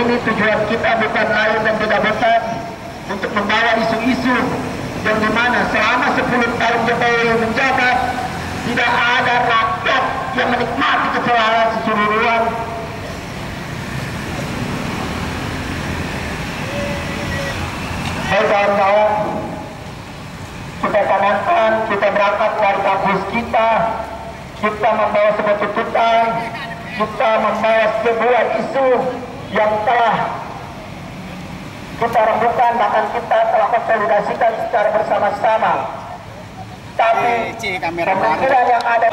ini tujuan kita bukan lain dan tidak bukan untuk membawa isu-isu yang dimana selama 10 tahun Jokowi menjabat tidak ada rakyat yang menikmati keselamatan keseluruhan. Kawan-kawan, kita tanamkan, kita berangkat dari kampus kita membawa sebuah tuntutan, kita membawa sebuah isu yang telah kita rembukan, bahkan kita telah konsolidasikan secara bersama-sama. Tapi pemikiran yang ada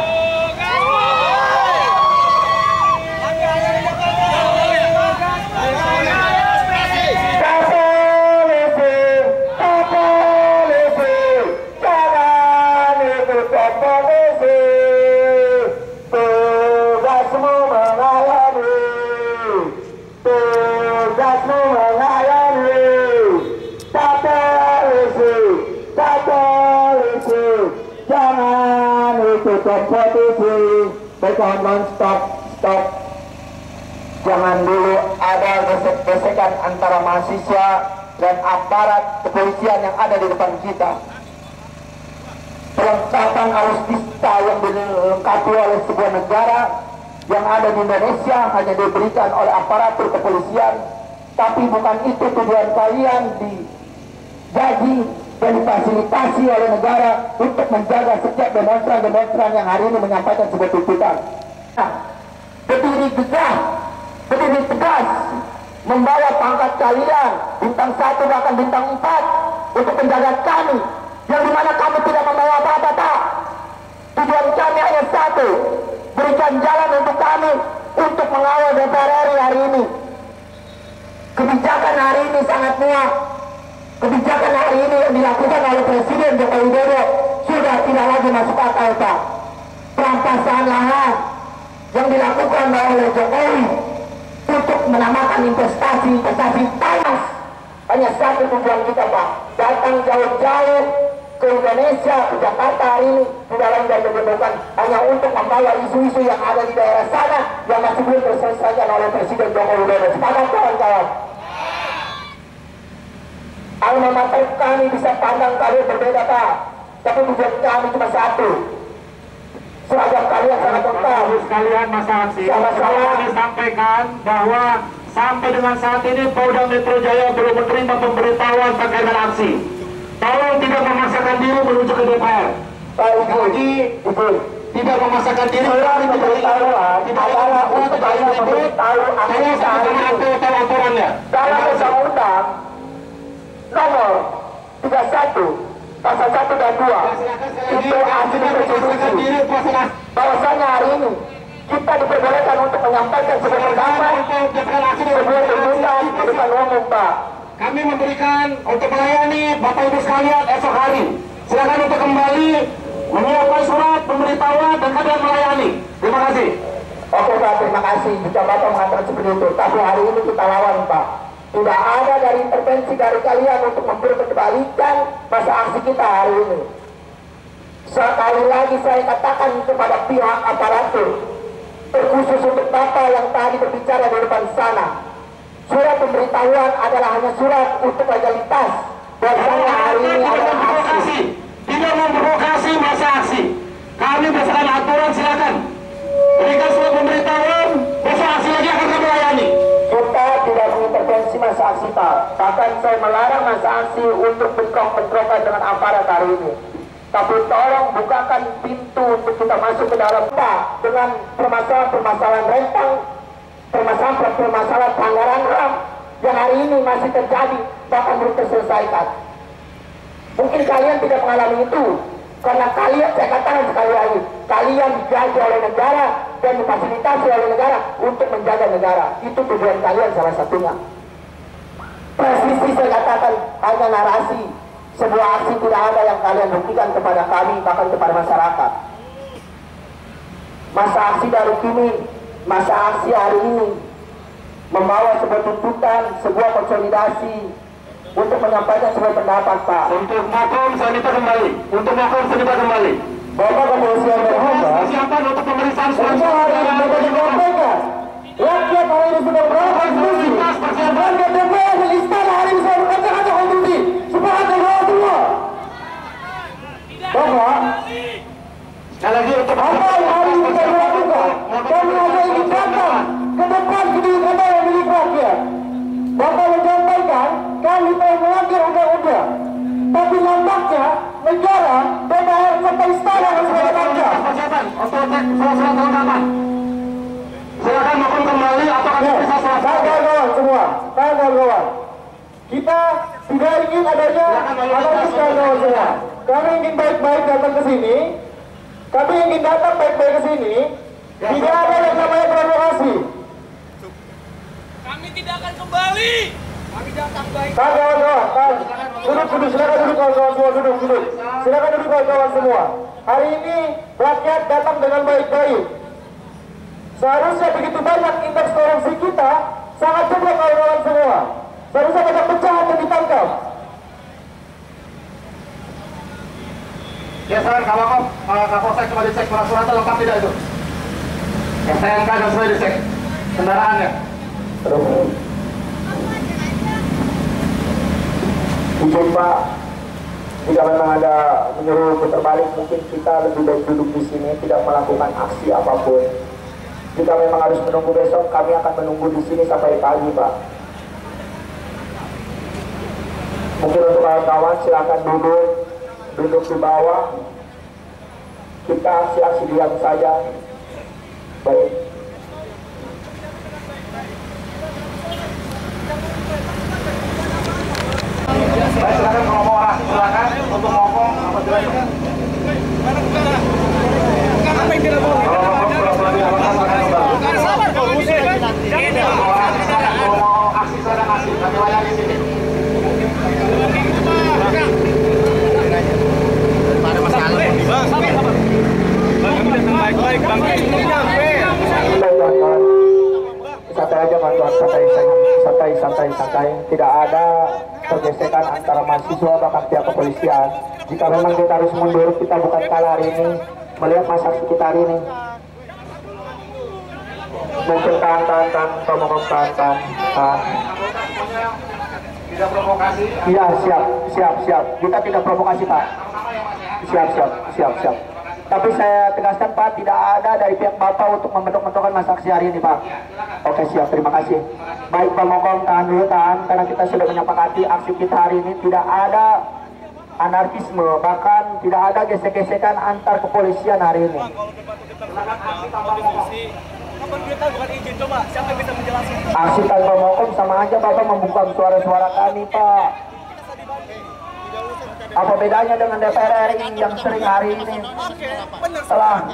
kompetisi, berkawan stop. Jangan dulu ada gesek-gesekan antara mahasiswa dan aparat kepolisian yang ada di depan kita. Perlengkapan alutsista yang dilengkapi oleh sebuah negara yang ada di Indonesia hanya diberikan oleh aparatur kepolisian, tapi bukan itu tujuan kalian digaji dan difasilitasi oleh negara untuk menjaga setiap demonstran-demonstran yang hari ini menyampaikan sebuah tuntutan. Nah, berdiri tegas, membawa pangkat kalian bintang 1 bahkan bintang 4 untuk menjaga kami, yang dimana kami tidak membawa apa-apa, tak. Tujuan kami hanya satu, berikan jalan untuk kami untuk mengawal DPR RI hari ini. Kebijakan hari ini sangat muak. Kebijakan hari ini yang dilakukan oleh Presiden Joko Widodo sudah tidak lagi masuk akal, Pak. Perampasan lahan yang dilakukan oleh Jokowi untuk menamakan investasi panas. Hanya satu tujuan kita, Pak, datang jauh-jauh ke Indonesia, ke Jakarta hari ini tidak lain dan bukan hanya untuk membawa isu-isu yang ada di daerah sana yang masih belum terselesaikan oleh Presiden Joko Widodo. Sepakat, kawan-kawan? Alma mater kami bisa pandang kalian berbeda, Pak, tapi tujuan kami cuma satu. Seragam kalian sangat lengkap. Sekalian masa aksi, sama-sama disampaikan bahwa sampai dengan saat ini Polda Metro Jaya belum menerima pemberitahuan terkait dengan aksi. Tolong tidak memaksakan diri menuju ke DPR. Lagi, tidak memaksakan diri. Adalah untuk memberitahu anggota aturannya. dalam undang-undang nomor 31 pasal 1 dan 2 itu asli konstitusi bahwasanya hari ini kita diperbolehkan untuk menyampaikan sebuah pendapat, sebuah tuntutan di depan umum, Pak. Kami memberikan untuk melayani Bapak Ibu sekalian esok hari. Silakan untuk kembali menyiapkan surat pemberitahuan dan kalian melayani. Terima kasih. Oke, Pak, terima kasih jika Bapak mengatakan seperti itu. Tapi hari ini kita lawan, Pak. Tidak ada dari intervensi dari kalian untuk memperkembalikan masa aksi kita hari ini. Sekali lagi saya katakan kepada pihak aparatur, terkhusus untuk Bapak yang tadi berbicara di depan sana, surat pemberitahuan adalah hanya surat untuk legalitas. Bahwasanya hari ini adalah aksi. Tidak memprovokasi masa aksi. Kami berdasarkan aturan, silakan berikan surat pemberitahuan. Besok aksi lagi akan kami layani. Kita tidak mengintervensi masa aksi, Pak. Bahkan saya melarang masa aksi untuk bentrok-bentrokan dengan aparat hari ini. Tapi tolong bukakan pintu untuk kita masuk ke dalam, Pak, dengan permasalahan-permasalahan rentang, permasalahan pelanggaran HAM yang hari ini masih terjadi bahkan belum terselesaikan. Mungkin kalian tidak mengalami itu karena kalian, saya katakan sekali lagi, kalian dijaga oleh negara dan difasilitasi oleh negara untuk menjaga negara. Itu tujuan kalian salah satunya. Presisi saya katakan hanya narasi. Sebuah aksi tidak ada yang kalian buktikan kepada kami, bahkan kepada masyarakat. Masa aksi dari kini, masa aksi hari ini membawa sebuah tuntutan, sebuah konsolidasi untuk menyampaikan sebuah pendapat, Pak. Untuk makom saya minta kembali. Bapak kepolisian berhubungan Persiapan untuk pemeriksaan rakyat hari ini sudah berapa konstitusi. persiapan GTP dan istana hari ini saya berkata kontribusi semangat dan doa semua. Bapak, sekali lagi untuk apa yang hari ini kita lakukan? Kami hanya ingin datang ke depan gedung kota yang milik rakyat. Bapak menyampaikan kami telah melanggar undang-undang, tapi nampaknya negara, DPR serta istana harus melanggar. Persiapan untuk cek surat kelengkapan. Silakan maupun kembali atau kami bisa selesai. Kawan-kawan semua, kawan-kawan. Kita tidak ingin adanya anarkis, kawan-kawan semua. Kami ingin baik-baik datang ke sini. Kami ingin datang baik-baik ke sini. Tidak ada yang namanya provokasi. Kami tidak akan kembali. Kami datang baik. Kawan-kawan, duduk, silakan duduk kawan-kawan semua, duduk. Silakan duduk kawan-kawan semua. Hari ini rakyat datang dengan baik-baik. Seharusnya begitu banyak indeks korupsi kita sangat cepat kawan-kawan semua. Seharusnya banyak penjahat yang ditangkap. Ya saran Kapolsek coba dicek surat-suratnya lengkap tidak itu? STNK dan sudah dicek kendaraannya. Izin Pak, jika memang ada menyuruh putar balik, mungkin kita lebih baik duduk di sini, tidak melakukan aksi apapun. Jika memang harus menunggu besok, kami akan menunggu di sini sampai pagi, Pak. Mungkin untuk kawan-kawan silakan duduk di bawah. Kita aksi-aksi diam saja. Baik. Baik, silakan kalau mau orang, silakan untuk ngomong apa silakan. Apa yang tidak boleh? Kalau mau aksi sedang aksi, kami layani sini. Ada masalah. Bang, kami datang baik-baik, Bang. Santai aja kawan-kawan, santai. Tidak ada pergesekan antara mahasiswa bahkan pihak kepolisian. Jika memang kita harus mundur, kita bukan kalah hari ini melihat masa aksi kita hari ini. Mungkin tahan, tahan. Tidak provokasi. Iya, siap. Kita tidak provokasi, Pak. Siap. Tapi saya tegaskan, Pak, tidak ada dari pihak Bapak untuk membentuk-bentukkan masa aksi hari ini, Pak. Oke, siap. Terima kasih. Baik, Pak Mokom, tahan dulu, karena kita sudah menyepakati aksi kita hari ini tidak ada anarkisme, bahkan tidak ada gesek-gesekan antar kepolisian hari ini. Aksi tanpa Mokom sama aja Bapak membuka suara-suara kami, Pak. Apa bedanya dengan DPR RI yang sering hari ini telah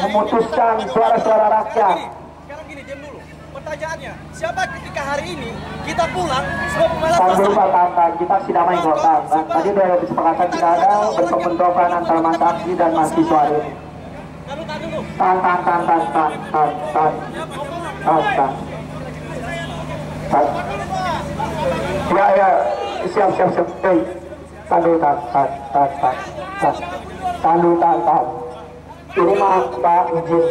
memutuskan suara-suara rakyat? Sekarang gini, diam dulu. Pertanyaannya, siapa ketika hari ini kita pulang semua pembalap Tahan, kita sidamai kok, tadi sudah disepakatan tidak ada bentuk-bentukan antara masa aksi dan mahasiswa hari ini. Tahan. Ya, siap. Tahan. Ini maaf, Pak, izin.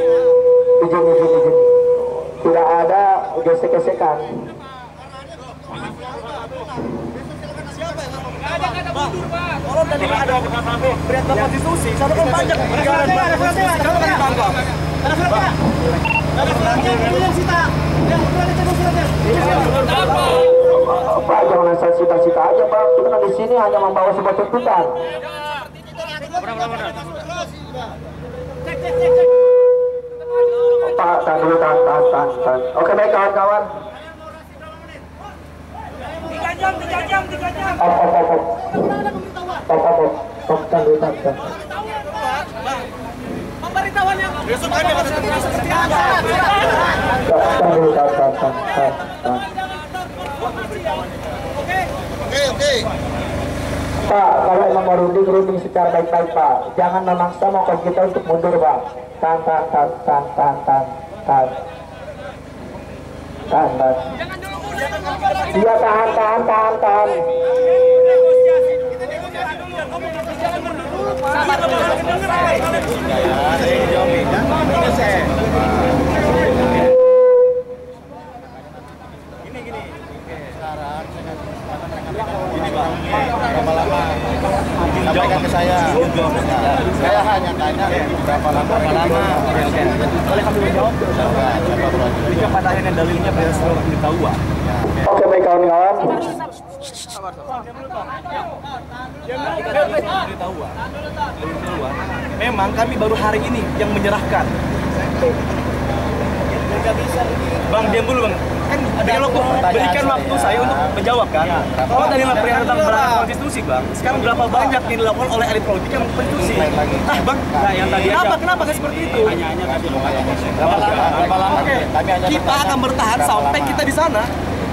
Tidak ada gesek-gesekan. Tolong tadi ada berat bapak diskusi, satu kan banyak negara kalau kan bangga. Pak, jangan asal cita-cita aja, Pak. Kita kan di sini hanya membawa sebuah tuntutan. Pak, tahan dulu. Oke, baik kawan-kawan. 3 jam. Tahan. Pemberitahuan yang besok ada seperti apa? Tahan. Oke. Pak, kalau emang mau runding secara baik-baik, Pak. Jangan memaksa mokom kita untuk mundur, Pak. Tahan. Iya, tahan. Gini. Berapa lama? Sampaikan ke saya. Saya hanya tanya berapa lama. Boleh kami menjawab? Jika pada akhirnya dalilnya berhasil diketahui. Oke baik kawan-kawan. Memang kami baru hari ini yang menyerahkan. Bang, diam dulu bang. Kan dialog berikan waktu saya untuk menjawab kan. Kalau tadi perihal tentang berangkat konstitusi bang, sekarang berapa banyak yang dilakukan oleh elit politik yang konstitusi? Ah bang, yang tadi kenapa nggak seperti itu? Berapa lama? Kita akan bertahan sampai kita di sana.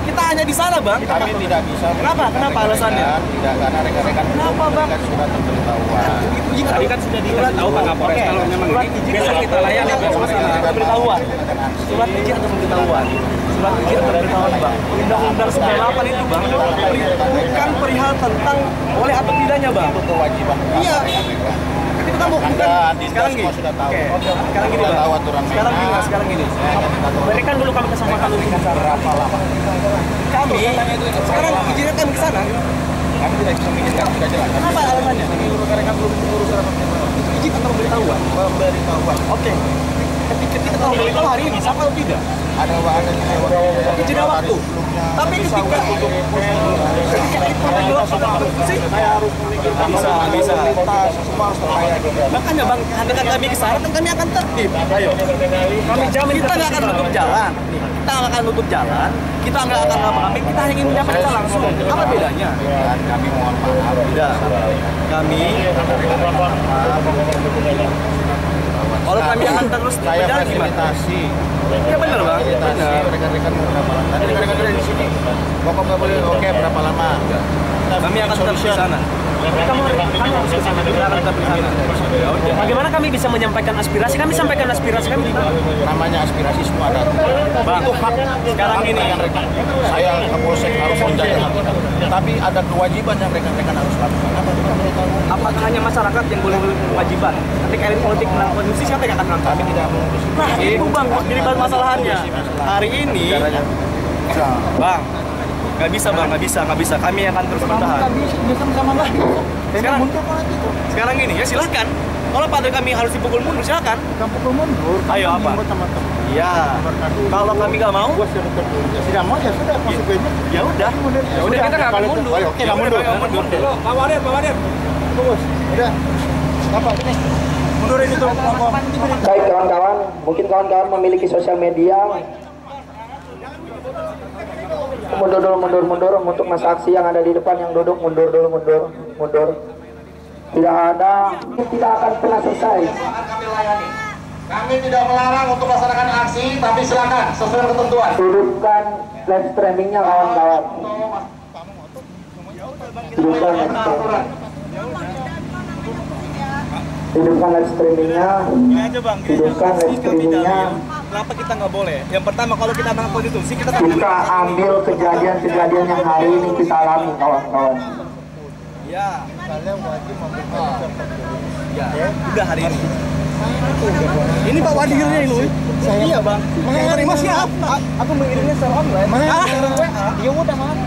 Kita hanya di sana bang. Kami tidak bisa. Kenapa alasannya? Tidak, karena rekan-rekan Kenapa bang? sudah pemberitahuan. Tadi kan sudah dikasih tahu Pak Kapolres kalau memang ini besok kita layani pemberitahuan. Surat izin atau pemberitahuan. Surat izin atau pemberitahuan bang. Undang-undang 98 itu bang bukan perihal tentang boleh atau tidaknya bang. Itu kewajiban. Iya. Itu kan bukan. Sekarang gini. Sekarang gini bang. Sekarang gini. Berikan dulu kami kesempatan dulu. Berapa lama? Kami sekarang izinkan kami ke sana. Kami tidak bisa mengizinkan, sudah jelas. Apa alasannya? Rekan-rekan belum urus Izin atau pemberitahuan? pemberitahuan. Oke. Ketika kita tahu beritahu hari ini, sama atau tidak? Ada Jeda waktu. Tapi ketika itu bisa. Semua harus terbayar. Makanya bang, dengan kami ke sana kan kami akan tertib. Ayo. Kami jamin kita nggak akan tutup jalan. Kita nggak akan tutup jalan. Kita nggak akan ngapa-ngapain. Kita hanya ingin menyampaikan langsung. Apa bedanya? Dan kami mohon maaf. Tidak. Kami. Kalau kami akan terus Saya berjalan gimana? fasilitasi. Ya benar bang. Benar. Rekan-rekan berapa lama? Tadi rekan-rekan dari di sini. Pokok nggak boleh. Oke, berapa lama? Kami akan tetap di sana. Kamu harus ke sana. Kita akan tetap di sana. Bagaimana kami bisa menyampaikan aspirasi? Kami sampaikan aspirasi kami di mana? Namanya aspirasi semua ada. Bang, Itu hak sekarang ini rekan-rekan. Saya Kapolsek harus menjaga hak kita. Tapi ada kewajiban yang rekan-rekan harus lakukan. Apa kita boleh tahu? apakah hanya masyarakat yang boleh kewajiban? Ketika elit politik melakukan konstitusi, siapa yang akan melakukan? Kami tidak mengurus. Nah, itu bang, jadi masalahannya. Hari ini, bang, nggak bisa. Kami akan terus bertahan. Sekarang ini ya silahkan. Kalau pada kami harus dipukul mundur, silakan. Pukul mundur. Ayo apa? Iya. Kalau kami nggak mau, Tidak mau ya sudah konsekuensinya. ya udah kita nggak akan mundur. Oke, nggak mundur. Pak Wadir. Terus. Udah. Apa ini? Mundurin itu. Baik kawan-kawan, mungkin kawan-kawan memiliki sosial media. Mundur untuk masa aksi yang ada di depan yang duduk mundur. Tidak akan pernah selesai. Kami tidak melarang untuk melaksanakan aksi, tapi silakan sesuai ketentuan. Hidupkan live streamingnya kawan-kawan. Hidupkan live streamingnya. aja bang. Hidupkan live streamingnya. Kenapa kita nggak boleh? Yang pertama kalau kita amanat konstitusi kita Kita ambil kejadian-kejadian yang hari ini kita alami kawan-kawan. ya. Ya, udah hari ini. Ini Pak Wadirnya ini. Iya bang. Yang terima siapa? Aku mengirimnya secara online. Dia udah mana?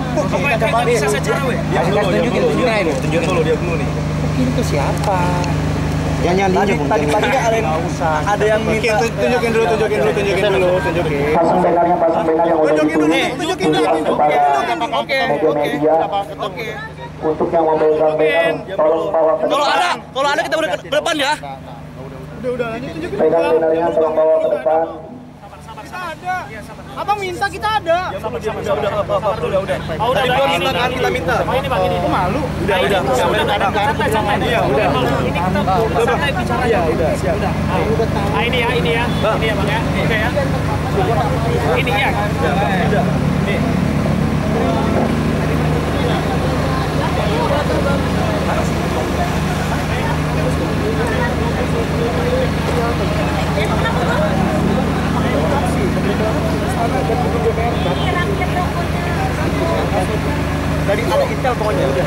Kita bisa secara web. Tunjukin dulu dia dulu nih. Ini ke siapa? Tadi pagi ada yang minta. Tunjukin dulu. Pasang banner yang udah ditulis. Tunjukin dulu. Oke. Media. Untuk yang mau pegang banner, tolong bawa ke depan. Kalau ada kita udah ke depan ya. Pegang bannernya, tolong bawa ke depan. Abang minta kita ada. Udah. Tadi gua minta kan kita minta. Ini bang ini. Malu. Udah. Iya udah. Ini kita santai bicara. Iya udah siap. Ini ya. Ini ya bang ya. Oke ya. Ini ya. Udah. Nih. Dari ada intel pokoknya udah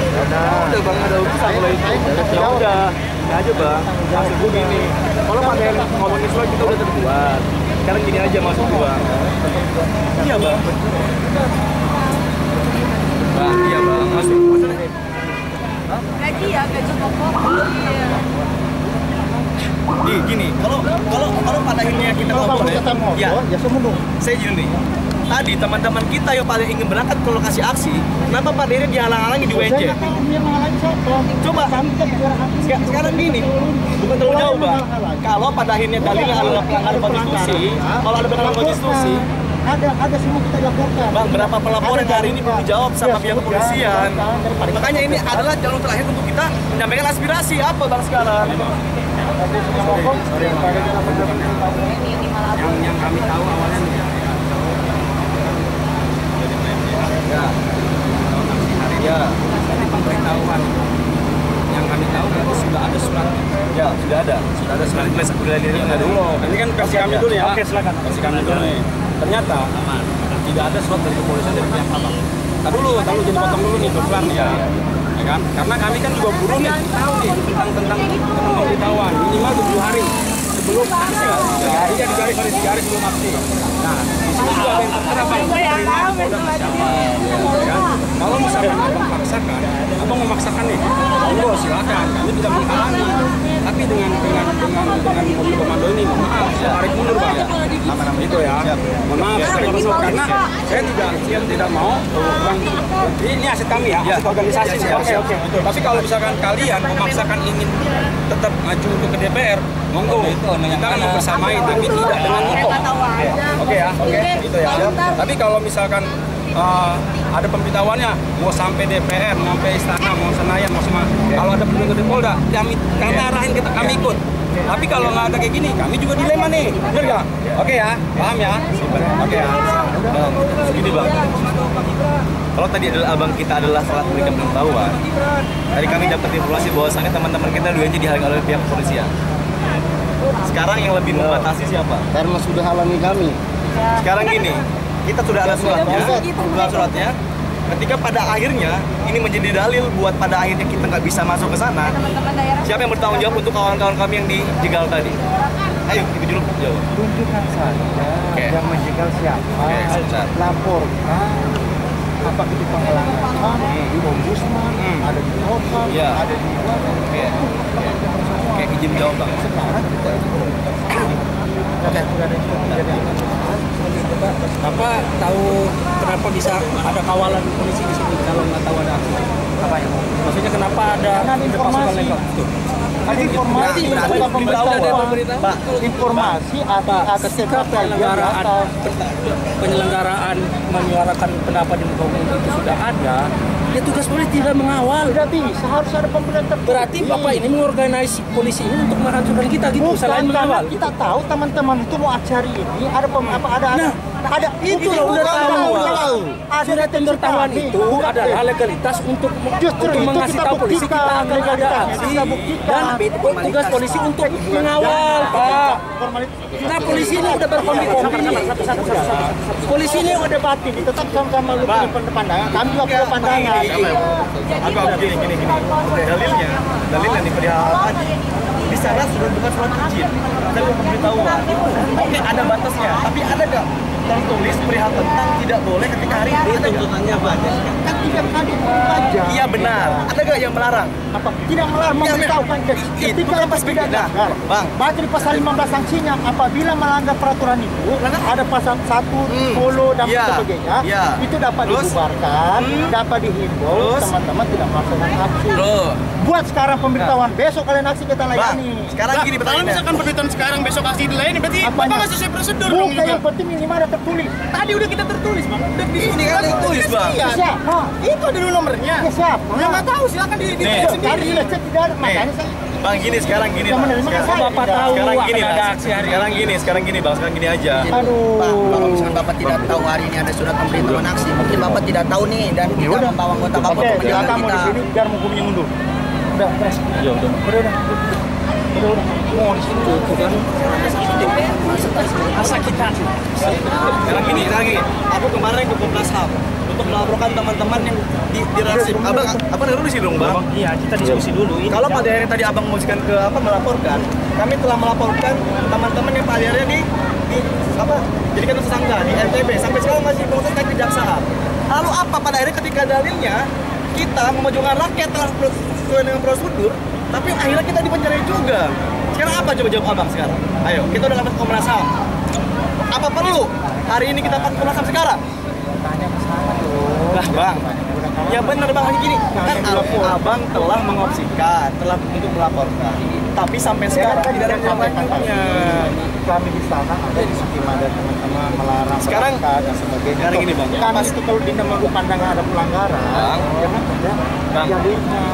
bang, ada urusan mulai itu ya udah ini aja bang, maksud gue gini kalau pada yang ngomongin soal kita udah terbuat sekarang gini aja maksud gue bang. Iya bang, iya bang, maksudnya Gaji ya, gaji pokok. Gini, kalau pada akhirnya kita ngobrol ya, saya gini nih. Tadi teman-teman kita yang paling ingin berangkat ke lokasi aksi, kenapa pada akhirnya dihalang-halangi di WJ? Coba sekarang gini, bukan terlalu jauh bang. Kalau pada akhirnya dalilnya adalah pelanggaran konstitusi, kalau ada pelanggaran konstitusi, ada semua kita laporkan. Bang, berapa pelaporan hari ini belum dijawab sama pihak kepolisian? Makanya ini adalah jalur terakhir untuk kita menyampaikan aspirasi apa bang sekarang? Yang kami tahu awalnya ya, dari pemberitahuan yang kami tahu itu sudah ada surat. Ya, sudah ada surat. Ini kan versi kami dulu ya. Oke, silakan. Versi kami dulu nih. Ternyata tidak ada surat dari kepolisian dari pihak abang. Tahu jadi potong dulu nih pelan ya. Ya kan? Karena kami kan juga buruh nih tahu nih tentang pemberitahuan minimal 7 hari sebelum aksi. Ya, dia digaris 3 hari sebelum aksi. Nah, di sini juga ada yang tertera Bang. Kalau misalnya abang memaksakan nih, monggo silakan, kami tidak menghalangi. Tapi dengan mobil komando ini, mohon maaf, saya tarik mundur bang. Itu ya, mohon maaf, karena saya tidak mau. Ini aset kami ya, aset organisasi. Oke. Tapi kalau misalkan kalian memaksakan ingin tetap maju untuk ke DPR, monggo kita akan bersamai, tapi tidak dengan itu. Oke ya, itu ya. Tapi kalau misalkan ada pemberitahuannya mau sampai DPR, mau sampai istana, mau Senayan, mau semua. Kalau ada petugas dari Polda, kami arahin kami ikut. Tapi kalau nggak ada kayak gini, kami juga dilema nih, bener nggak? Oke ya, paham ya? Oke ya. Begini bang, kalau tadi adalah abang kita adalah salah memberikan pengetahuan. Tadi kami dapat informasi bahwasannya teman-teman kita dua jadi dihalangi oleh pihak kepolisian. Sekarang yang lebih membatasi siapa? Karena sudah halangi kami. Sekarang gini, kita sudah ada suratnya. Ketika pada akhirnya ini menjadi dalil buat pada akhirnya kita nggak bisa masuk ke sana. Siapa yang bertanggung jawab untuk kawan-kawan kami yang dijegal tadi? Ayo, ibu dulu jawab. Tunjukkan saja yang menjegal siapa. Laporkan. Apakah itu penghalangan di ombudsman, ada di lokal, ada di luar. Oke, izin jawab bang. Sekarang kita Bapak tahu kenapa bisa ada kawalan polisi di sini kalau nggak tahu ada apa ya? Maksudnya kenapa ada pasukan lengkap? Ada informasi bukan pemberitahuan. Informasi atas sikap penyelenggaraan menyuarakan pendapat di muka umum itu sudah ada. Ya tugas polisi tidak mengawal. Tidak bisa, harus ada pemberitahuan. Berarti Bapak ini mengorganisasi polisi ini untuk menghancurkan kita gitu, selain mengawal. Kita tahu teman-teman itu mau acara ini ada itu loh udah tahu. Ada pemberitahuan itu adalah legalitas untuk mengasih tahu polisi kita akan ada aksi dan tugas polisi untuk mengawal Pak. Nah polisi ini udah berkombi-kombi nih. Polisi ini udah batin, tetap sama-sama lu punya pandangan. Kami juga punya pandangan. Agak gini. Dalilnya nih perihal tadi. Di sana sudah bukan surat izin, ada pemberitahuan. Oke, ada batasnya, tapi ada nggak tertulis perihal tentang tidak boleh ketika hari ini? Tuntutannya apa aja? Kan tidak ada aja. Iya benar. Ada nggak yang melarang? Apa? Tidak melarang, memberitahukan. Ketika lepas tidak melanggar, baca di pasal 15 sanksinya. Apabila melanggar peraturan itu, ada pasal 1, 10 dan sebagainya. Itu dapat dibubarkan, dapat dihimbau. Teman-teman tidak melaksanakan aksi. Buat sekarang pemberitahuan, besok kalian aksi kita layani. Sekarang gini kalau misalkan pemberitahuan sekarang besok aksi dilayani, berarti Bapak nggak sesuai prosedur dong juga. Yang penting minimal ada tertulis. Tadi udah kita tertulis bang. Ini kan tertulis bang. Siapa? Itu ada dulu nomornya. Siapa? Yang nggak tahu silakan dicek sendiri. Tidak ada, makanya saya. Bang gini sekarang gini. Bapak tahu sekarang gini bang, sekarang gini aja. Aduh. Kalau misalkan Bapak tidak tahu hari ini ada surat pemberitahuan aksi, mungkin Bapak tidak tahu nih dan kita membawa anggota Bapak untuk menjaga kita. Di sini biar hukumnya mundur. Udah. Mau di sini kan. Masa kita. Sekarang gini. Aku kemarin ke Komnas HAM untuk melaporkan teman-teman yang dirasip. Abang dulu di sini dong bang. Iya, kita diskusi dulu. Kalau pada akhirnya tadi abang memutuskan ke melaporkan, kami telah melaporkan teman-teman yang pada akhirnya jadikan tersangka di NTB sampai sekarang masih proses kejaksaan. Lalu apa pada akhirnya ketika dalilnya kita memajukan rakyat telah sesuai dengan prosedur, tapi akhirnya kita dipenjara juga. Sekarang apa coba jawab abang sekarang? Ayo, kita udah dapat Komnas HAM. Apa perlu hari ini kita pakai Komnas HAM sekarang? Lah bang, ya benar bang, gini kan abang telah mengopsikan, telah untuk melaporkan, tapi sampai sekarang tidak ada tindakannya. Kami di sana ada diskusi ada teman-teman melarang sekarang dan sebagainya. Sekarang gini bang, kami itu kalau tidak menurut pandangan ada pelanggaran, jangan ada. Bang,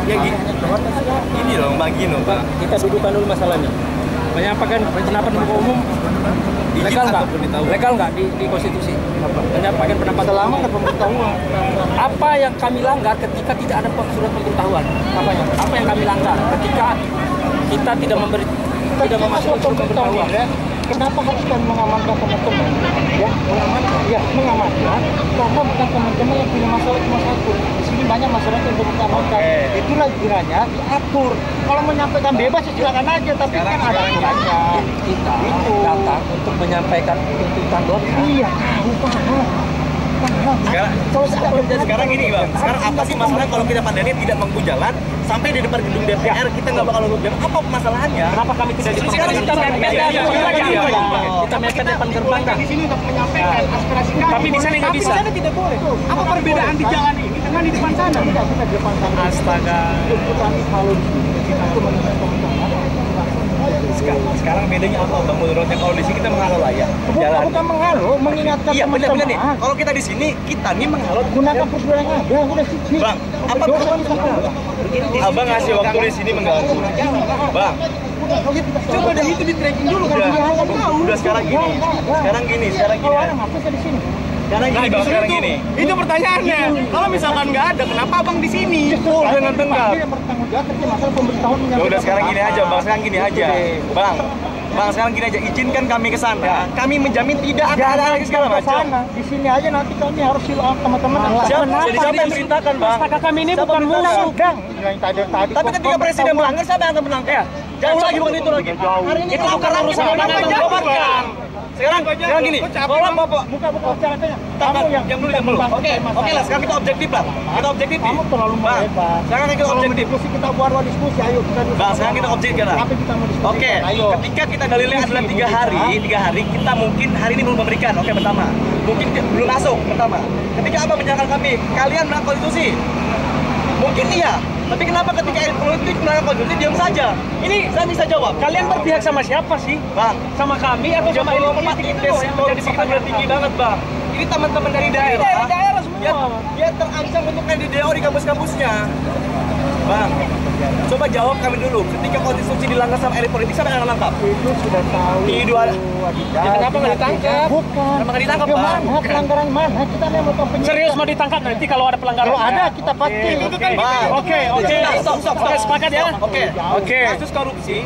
ya gini dong bang, gini bang. Kita dudukan dulu masalahnya. Menyampaikan pendapat muka umum legal nggak? Legal nggak di konstitusi? Menyampaikan pendapat selama ada pemberitahuan. Apa yang kami langgar ketika tidak ada surat pemberitahuan? Apa yang kami langgar ketika kita tidak memasukkan surat pemberitahuan? Kenapa harus kami mengamankan teman-teman? Ya, mengamankan karena bukan teman-teman yang punya masalah cuma satu. Di sini banyak masyarakat yang mengamankan. Itulah kiranya diatur. Kalau menyampaikan bebas ya silakan aja, tapi kan ada aturannya. Kita datang untuk menyampaikan tuntutan dosa. Iya, tahu paham. Sekarang gini bang, sekarang apa sih masalahnya kalau kita pandemi tidak mampu jalan sampai di depan gedung DPR kita nggak bakal lulus jalan? Apa masalahnya? Kenapa kami tidak di sekarang kita mepet kita mepet depan gerbang kan? Di sini untuk menyampaikan aspirasi kami. Tapi di sana nggak bisa. Di sana tidak boleh. Apa perbedaan di jalan ini dengan di depan sana? Tidak, kita di depan sana. Astaga. Kami kalau di sini kita sekarang bedanya apa bang menurutnya kalau di sini kita menghalau ya jalan? Bukan menghalau, mengingatkan iya benar-benar nih. Kalau kita di sini kita nih menghalau gunakan prosedur yang ada, udah sih. Bang, apa abang ngasih waktu di sini mengganggu? Bang, coba dari itu di tracking dulu kan udah sekarang gini. Sekarang gini bang, sekarang gini. Itu pertanyaannya. Kalau misalkan nggak ada, kenapa abang di sini? Full dengan tenggap. Udah sekarang gini aja, bang. Sekarang gini aja, bang. Bang, sekarang gini aja. Izinkan kami ke sana. Kami menjamin tidak akan ada lagi segala macam. Di sini aja nanti kami harus silakan teman-teman. Jadi siapa yang perintahkan, bang? Kami ini bukan musuh. Tapi ketika presiden melanggar, siapa yang akan melanggar? Jauh lagi bukan itu lagi. Itu bukan urusan yang sekarang gini, kalau bapak buka caranya, kamu yang dulu. Oke lah, sekarang kita objektif lah. Kita objektif. Kamu terlalu melebar. Sekarang kita objektif. Kita buat diskusi, ayo kita diskusi. Bang, sekarang kita objektif lah. Oke, ketika kita dalilnya adalah 3 hari kita mungkin hari ini belum memberikan. Oke, pertama. Mungkin belum masuk, pertama. Ketika apa menyangkal kami? Kalian melanggar konstitusi. Mungkin iya. Tapi kenapa ketika elit politik melanggar konstitusi diam saja? Ini saya bisa jawab. Kalian berpihak sama siapa sih? Bang, sama kami atau sama elit politik itu? Jadi kita udah tinggi banget, bang. Ini teman-teman dari daerah. Dari daerah semua. Dia terancam untuk main di DO di kampus-kampusnya. Bang, coba jawab kami dulu. Ketika konstitusi dilanggar sama elit politik, siapa yang nangkap? Itu sudah tahu. Kenapa nggak ditangkap? Bukan. Kenapa nggak ditangkap, bang? Pelanggaran mana? Kita yang melakukan penyidikan. Serius mau ditangkap nanti kalau ada pelanggaran? Kalau ada kita pasti. Itu kan. Oke. Stop. Sepakat ya? Oke. Kasus korupsi,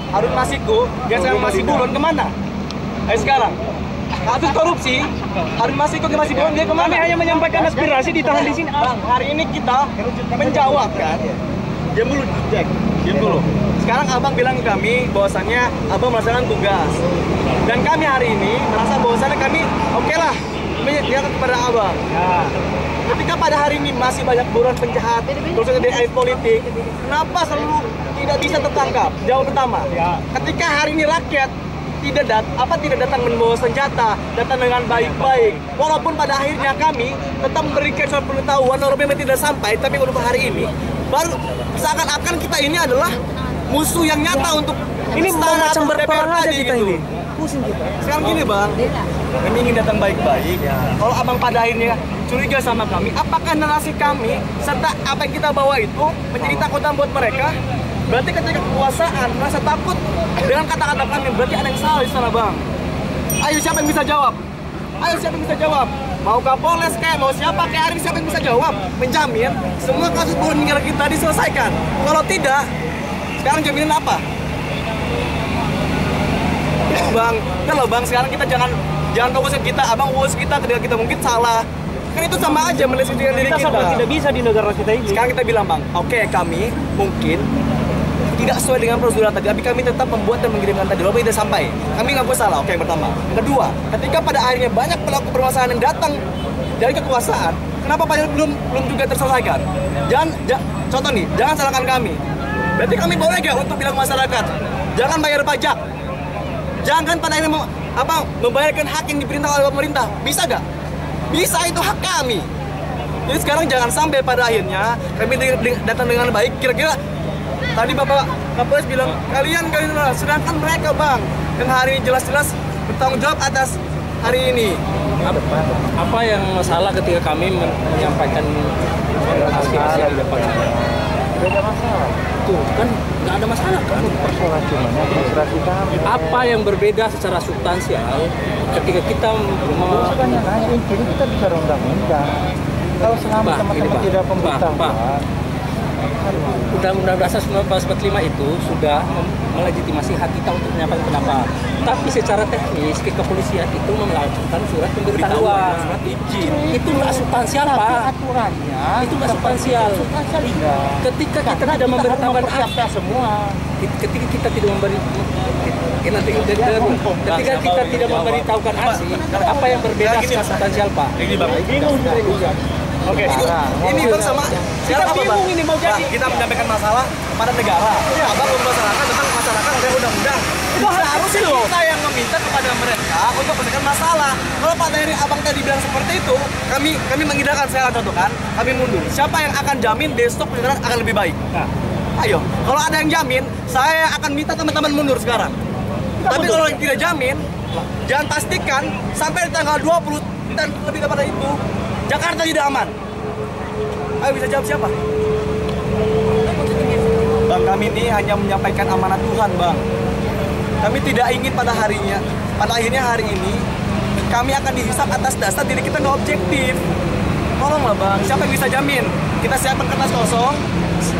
Harun Masiku, dia sekarang masih buron kemana? Ayo sekarang. Kasus korupsi, Harun Masiku ke masih buron, dia kemana? Kami hanya menyampaikan aspirasi ditahan di sini. Bang, hari ini kita menjawab kan. Diam dulu, Jack. Diam dulu. Sekarang abang bilang ke kami bahwasannya abang melaksanakan tugas. Dan kami hari ini merasa bahwasannya kami oke lah menyerahkan kepada abang. Ketika pada hari ini masih banyak buron penjahat, khususnya dari elit politik, kenapa selalu tidak bisa tertangkap? Jawab pertama. Ketika hari ini rakyat tidak datang membawa senjata, datang dengan baik-baik. Walaupun pada akhirnya kami tetap memberikan suatu pengetahuan, walaupun memang tidak sampai, tapi untuk hari ini baru seakan-akan kita ini adalah musuh yang nyata untuk ini macam berperang aja kita gitu. ini. Pusing kita. Sekarang gini bang, kami ingin datang baik-baik. Kalau abang pada akhirnya curiga sama kami, apakah narasi kami serta apa yang kita bawa itu menjadi takutan buat mereka? Berarti ketika kekuasaan merasa takut dengan kata-kata kami, berarti ada yang salah di sana bang. Ayo siapa yang bisa jawab? Ayo siapa yang bisa jawab? Mau Kapolres kayak mau siapa kayak hari ini siapa yang bisa jawab? Menjamin semua kasus buron negara kita diselesaikan. Kalau tidak, sekarang jaminan apa? Bang, kan loh bang, sekarang kita jangan fokus ke kita, abang fokus kita ketika kita mungkin salah. Kan itu sama aja mendefinisikan diri kita. Tidak bisa di negara kita ini. Sekarang kita bilang bang, oke, kami mungkin tidak sesuai dengan prosedur tadi, tapi kami tetap membuat dan mengirimkan tadi, walaupun tidak sampai. Kami nggak salah, oke, yang pertama. Kedua, ketika pada akhirnya banyak pelaku permasalahan yang datang dari kekuasaan, kenapa pajak belum juga terselesaikan? Contoh nih, jangan salahkan kami. Berarti kami boleh gak untuk bilang masyarakat, jangan bayar pajak, jangan pada ini membayarkan hak yang diperintah oleh pemerintah, bisa gak? Bisa, itu hak kami. Jadi sekarang jangan sampai pada akhirnya kami datang dengan baik, kira-kira tadi Bapak Kapolres bilang kalian sedangkan mereka bang yang hari ini jelas-jelas bertanggung jawab atas hari ini. Apa yang salah ketika kami menyampaikan aspirasi di depan? Tidak ada masalah. Tuh kan nggak ada masalah kan? Persoalan cuma administrasi kami. Apa yang berbeda secara substansial ketika kita Bukan yang hanya intinya kita bicara undang-undang. Kalau selama teman-teman tidak pemberitahuan, Undang-Undang Dasar 1945 itu sudah melegitimasi hak kita untuk menyampaikan pendapat. Tapi secara teknis kepolisian itu melakukan surat pemberitahuan, surat izin. Itu nggak substansial Pak. Aturannya Itu nggak substansial. Ketika kita tidak memberitahukan siapa semua. Ketika kita tidak ketika kita tidak memberitahukan aksi, apa yang berbeda secara substansial Pak? Ini bang. Oke, ini bang sama kita bingung ini mau jadi. Kita menyampaikan masalah pada negara. Abang membicarakan tentang masyarakat dan undang-undang. Itu harusnya kita yang meminta kepada mereka untuk menyelesaikan masalah. Kalau pada hari abang tadi bilang seperti itu, kami mengindahkan, saya contohkan, kami mundur. Siapa yang akan jamin besok penyelesaian akan lebih baik? Ayo, kalau ada yang jamin, saya akan minta teman-teman mundur sekarang. Tapi kalau yang tidak jamin, jangan pastikan sampai tanggal 20 dan lebih daripada itu, Jakarta tidak aman. Ayo bisa jawab siapa? Bang, kami ini hanya menyampaikan amanat Tuhan, Bang. Kami tidak ingin pada akhirnya hari ini kami akan dihisap atas dasar diri kita nggak objektif. Tolonglah Bang, siapa yang bisa jamin? Kita siapkan kertas kosong,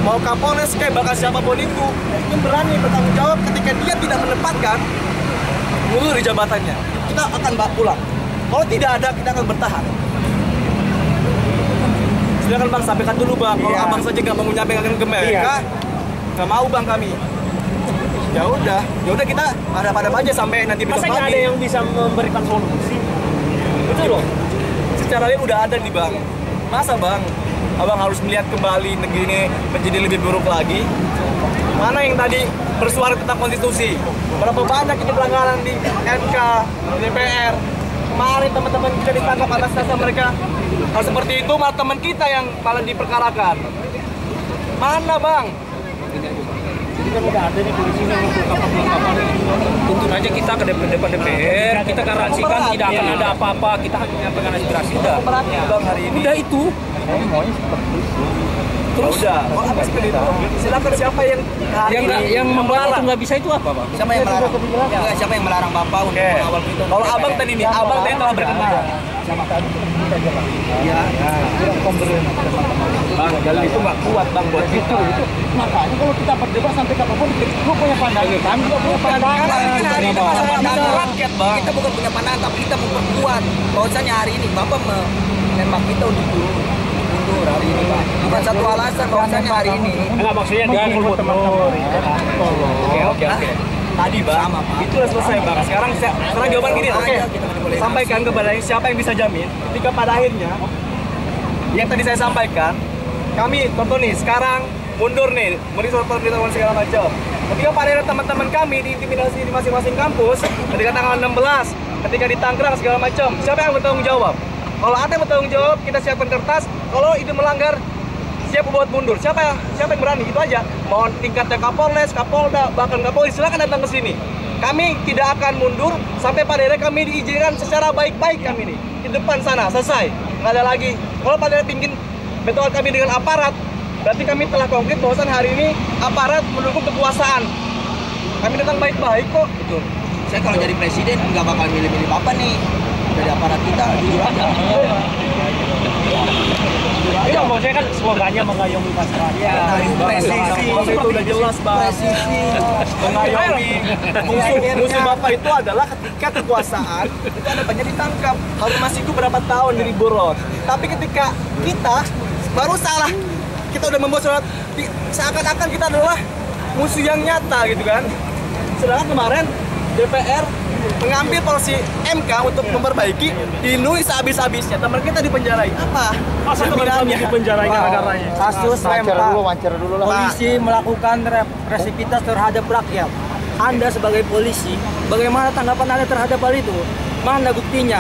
mau Kapolres kayak bakal siapapun itu yang berani bertanggung jawab ketika dia tidak menempatkan mundur di jabatannya. Kita akan pulang. Kalau tidak ada, kita akan bertahan. Silakan Bang, sampaikan dulu Bang. Kalau abang saja nggak mau menyampaikan ke mereka, nggak mau Bang kami. Ya udah kita hadap-hadap aja sampai nanti besok pagi. Masa ada yang bisa memberikan solusi? Itu loh. Secara real udah ada nih Bang. Masa Bang, abang harus melihat kembali negeri ini menjadi lebih buruk lagi? Mana yang tadi bersuara tentang konstitusi? Berapa banyak ini pelanggaran di MK, di DPR? Kemarin teman-teman kita ditangkap atas dasar mereka. Hal seperti itu malah teman kita yang malah diperkarakan. Mana Bang? Jadi kan udah ada nih polisinya untuk kapal-kapal ini. Tuntun aja kita ke depan DPR, kita garansikan tidak akan ada apa-apa, kita hanya menyampaikan aspirasi. Udah. Bang hari ini. Udah itu. Maunya seperti itu. Terus udah. Kalau apa seperti itu? Silakan siapa yang hari yang membuat itu nggak bisa itu apa Pak? Siapa yang melarang? Enggak, siapa yang melarang Bapak untuk mengawal kita? Kalau abang tadi nih, abang tadi telah berkembang. Sama tadi kita jalan. Iya. Bang, jalan itu nggak kuat Bang buat kita. Itu makanya kalau kita berdebat sampai kapanpun, lu punya pandangan, kami juga punya pandangan. Pandangan rakyat Bang. Kita bukan punya pandangan, tapi kita memperkuat. Bahwasanya hari ini Bapak menembak kita untuk mundur hari ini Pak. Bukan satu alasan bahwasanya hari ini. Enggak, maksudnya dia teman-teman. Oke. Tadi Bang, itu udah selesai Bang. Sekarang jawaban gini, oke. Sampaikan kepada siapa yang bisa jamin ketika pada akhirnya yang tadi saya sampaikan, kami contoh nih sekarang mundur nih, surat pemberitahuan segala macam. Ketika pada akhirnya teman-teman kami diintimidasi di masing-masing kampus, ketika tanggal 16, ketika di Tangerang segala macam, siapa yang bertanggung jawab? Kalau ada yang bertanggung jawab, kita siapkan kertas. Kalau itu melanggar, siap buat mundur. Siapa yang berani? Itu aja. Mohon tingkatnya Kapolres, Kapolda, bahkan Kapolri, silakan datang ke sini. Kami tidak akan mundur sampai pada akhirnya kami diizinkan secara baik-baik kami nih di depan sana, selesai. Nggak ada lagi. Kalau pada akhirnya pingin betul kami dengan aparat, berarti kami telah konkret bahwasan hari ini aparat mendukung kekuasaan. Kami datang baik-baik kok. Betul. Saya kalau jadi presiden nggak bakal milih-milih Bapak nih. Dari aparat kita, jujur aja. Iya, maksudnya kan semuanya mengayomi masyarakat. Presisi. Itu udah jelas Bang. Mengayomi. Musuh Bapak itu adalah ketika kekuasaan itu ada banyak ditangkap. Harun Masiku berapa tahun dari buron. Tapi ketika kita baru salah, kita udah membuat surat seakan-akan kita adalah musuh yang nyata gitu kan. Sedangkan kemarin DPR mengambil polisi MK untuk memperbaiki, dilindungi sehabis-habisnya. Teman kita dipenjarai. Apa? Masa teman-teman dipenjarai gara-garanya? Kasus wawancara dulu lah. Polisi melakukan represivitas terhadap rakyat. Anda sebagai polisi, bagaimana tanggapan Anda terhadap hal itu? Mana buktinya?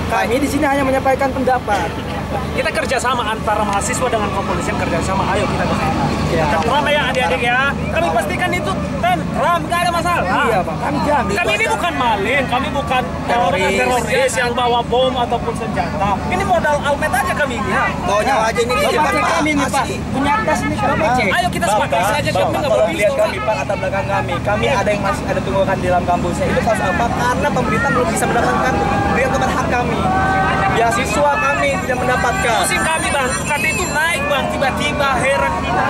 Kami di sini hanya menyampaikan pendapat. Kita kerjasama antara mahasiswa dengan kepolisian, kerjasama. Ayo kita ke sana. Tentram ya adik-adik ya. Kami pastikan itu tentram, nggak ada masalah. Iya Pak, kami jamin. Kami ini bukan maling, kami bukan teroris yang bawa bom ataupun senjata. Ini modal almet aja kami ini. Ya. Bawa nyawa aja ini. Bapak cek kami nih Pak, punya tas ini Bapak cek. Ayo kita sepakat saja. Kami nggak Kalau boleh lihat kami Pak, latar belakang kami ada yang masih ada tunggakan di dalam kampusnya. Itu kasus apa? Karena pemerintah belum bisa mendapatkan pemberian hak kami. Beasiswa kami tidak mendapatkan. Pusing kami bang, UKT itu naik bang, tiba-tiba heran kita.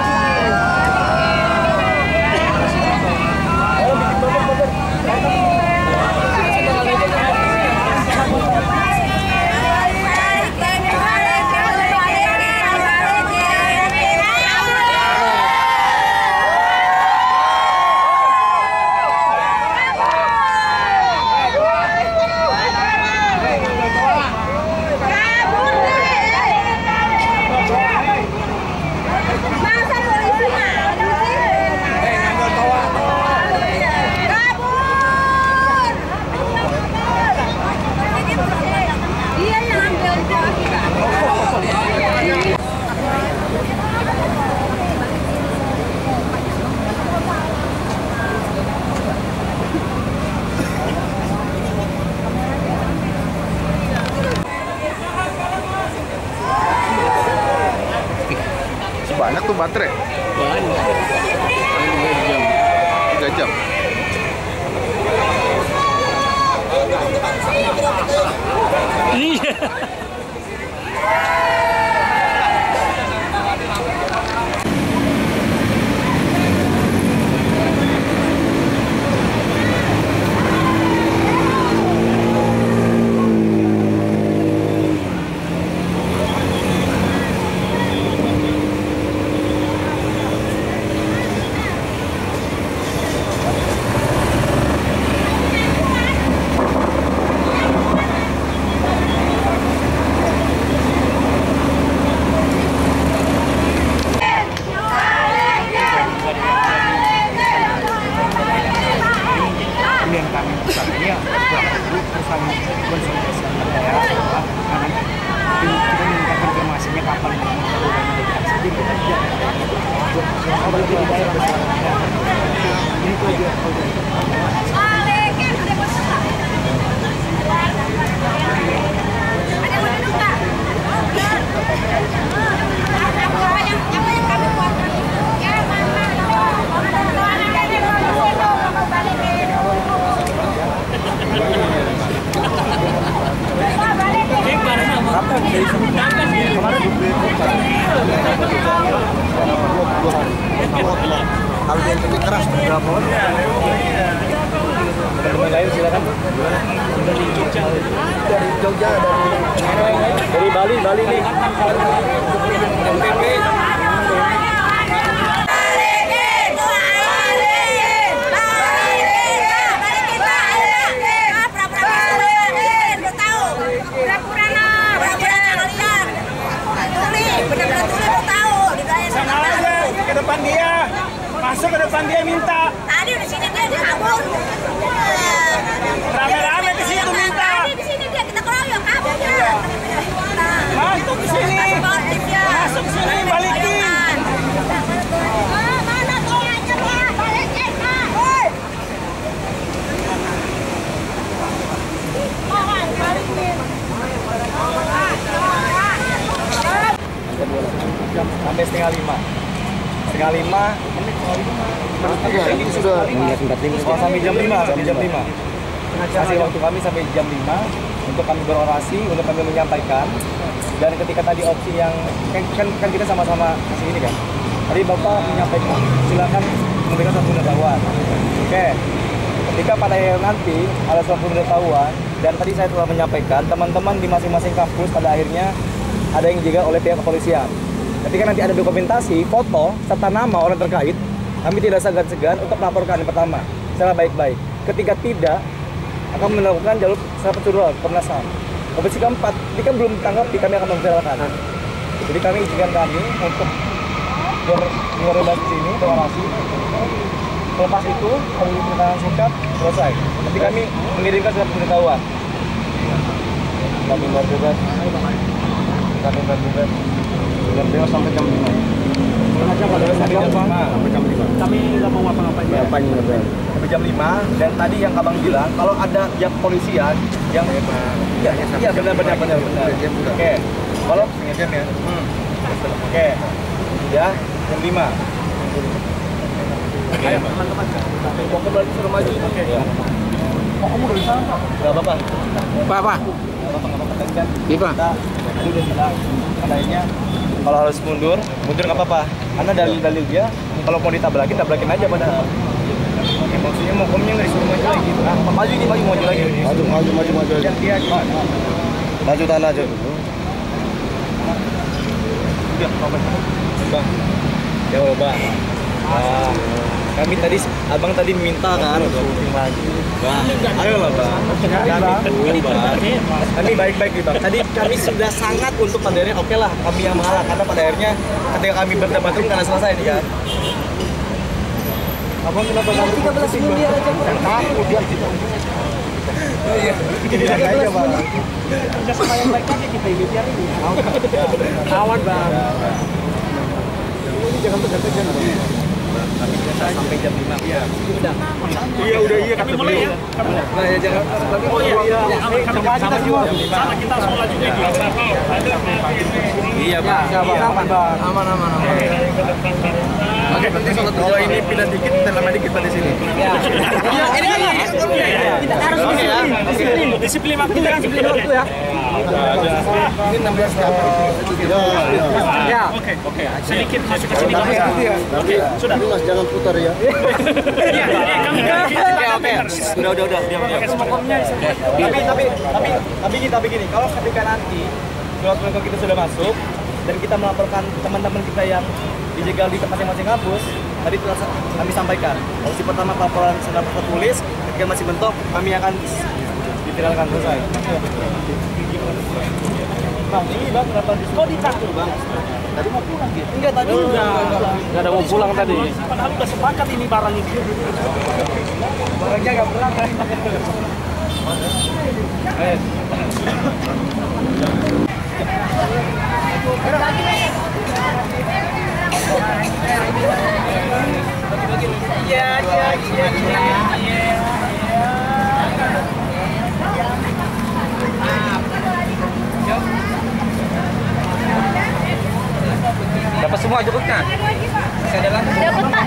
Banyak tuh baterai. Banyak. 3 jam. Iya. Kalau yang lebih keras berapa? Lain silakan. Dari Jogja, dari Bali nih. NTB. Ke depan dia, masuk ke depan dia minta. Tadi di sini dia kabur. Rame-rame ke situ minta. Tadi di sini dia kita keroyok kabur dia. Masuk ke sini. Masuk sini balikin. Mana kau aja Pak? Balikin Pak. Woi. Balikin. Sampai setengah lima. Ini sudah sampai jam 5. Kasih waktu kami sampai jam 5 untuk kami berorasi, untuk kami menyampaikan. Dan ketika tadi opsi yang kan kita sama-sama kasih ini kan. Tadi Bapak menyampaikan silakan memberikan surat pemberitahuan. Oke. Ketika pada akhir nanti ada surat pemberitahuan dan tadi saya telah menyampaikan teman-teman di masing-masing kampus pada akhirnya ada yang dijaga oleh pihak kepolisian. Ketika nanti ada dokumentasi, foto, serta nama orang terkait, kami tidak segan-segan untuk melaporkan yang pertama secara baik-baik. Ketika tidak, akan melakukan jalur surat prosedural Komnas HAM. Komisi keempat, ini kan belum ditanggapi, kami akan membicarakan. Jadi kami izinkan kami untuk berbahas di sini, deklarasi. Selepas itu, kami pernyataan singkat, selesai. Nanti kami mengirimkan surat pemberitahuan. Kami berbebas. Dan beliau sampai jam 5. Sampai jam 5. Kami nggak mau ngapa-ngapain. Sampai jam 5. Dan tadi yang abang bilang, kalau ada pihak polisian yang iya benar. Oke. Kalau jam ya. Oke. Ya, jam 5. Ayo, teman-teman. Pokoknya berarti suruh maju. Oke. Ya. Oh, kamu dari sana, Pak? Enggak apa-apa. Apa? Kita udah bilang katanya kalau harus mundur nggak apa-apa. Karena dalil dia kalau mau ditabrakin aja padahal. Maksudnya mau komnya nggak disuruh maju lagi gitu. Nah, maju lagi. Maju. Dia maju tanah aja. Udah, Bang. Ya Allah, Bang. Kami tadi, abang tadi minta kan ayolah Bang. Kami baik-baik nih Bang. Tadi kami sudah sangat untuk pada akhirnya oke lah kami yang mengalah karena pada akhirnya ketika kami berdebat itu karena selesai nih kan. Abang kenapa kamu 13 miliar aja takut dia gitu. Oh iya, kita aja Bang. Kita sama yang baik aja kita ini biar ini. Kawan Bang. Ini jangan tegang-tegang Bang. Kami sampai jam 5. Iya. Udah. Kami mulai ya. Nah, ya jangan. Oh iya. Sama juga. Sama kita sholat juga di. Iya, Pak. Aman. Oke, nanti kalau ini pindah dikit, lama dikit Pak di sini. Iya. Ini kan kita harus disiplin waktu ya. Ini 16 ya. Oke. Sedikit masuk ke sini. Oke, sudah. Mas jangan putar ya. Iya, oke. Udah. Tapi gini, kalau ketika nanti surat pernyataan kita sudah masuk dan kita melaporkan teman-teman kita yang dijegal di masing-masing kampus, tadi telah kami sampaikan. Opsi pertama laporan surat tertulis, ketika masih bentuk kami akan diviralkan selesai. Bang, ini Bang kenapa kok dicatur Bang? Tadi mau pulang gitu? Enggak, tadi enggak ada mau pulang tadi. Padahal udah sepakat ini barang itu. Barangnya enggak berangkat. Dapat semua jemputnya? Masih ada lagi? Dapat Pak.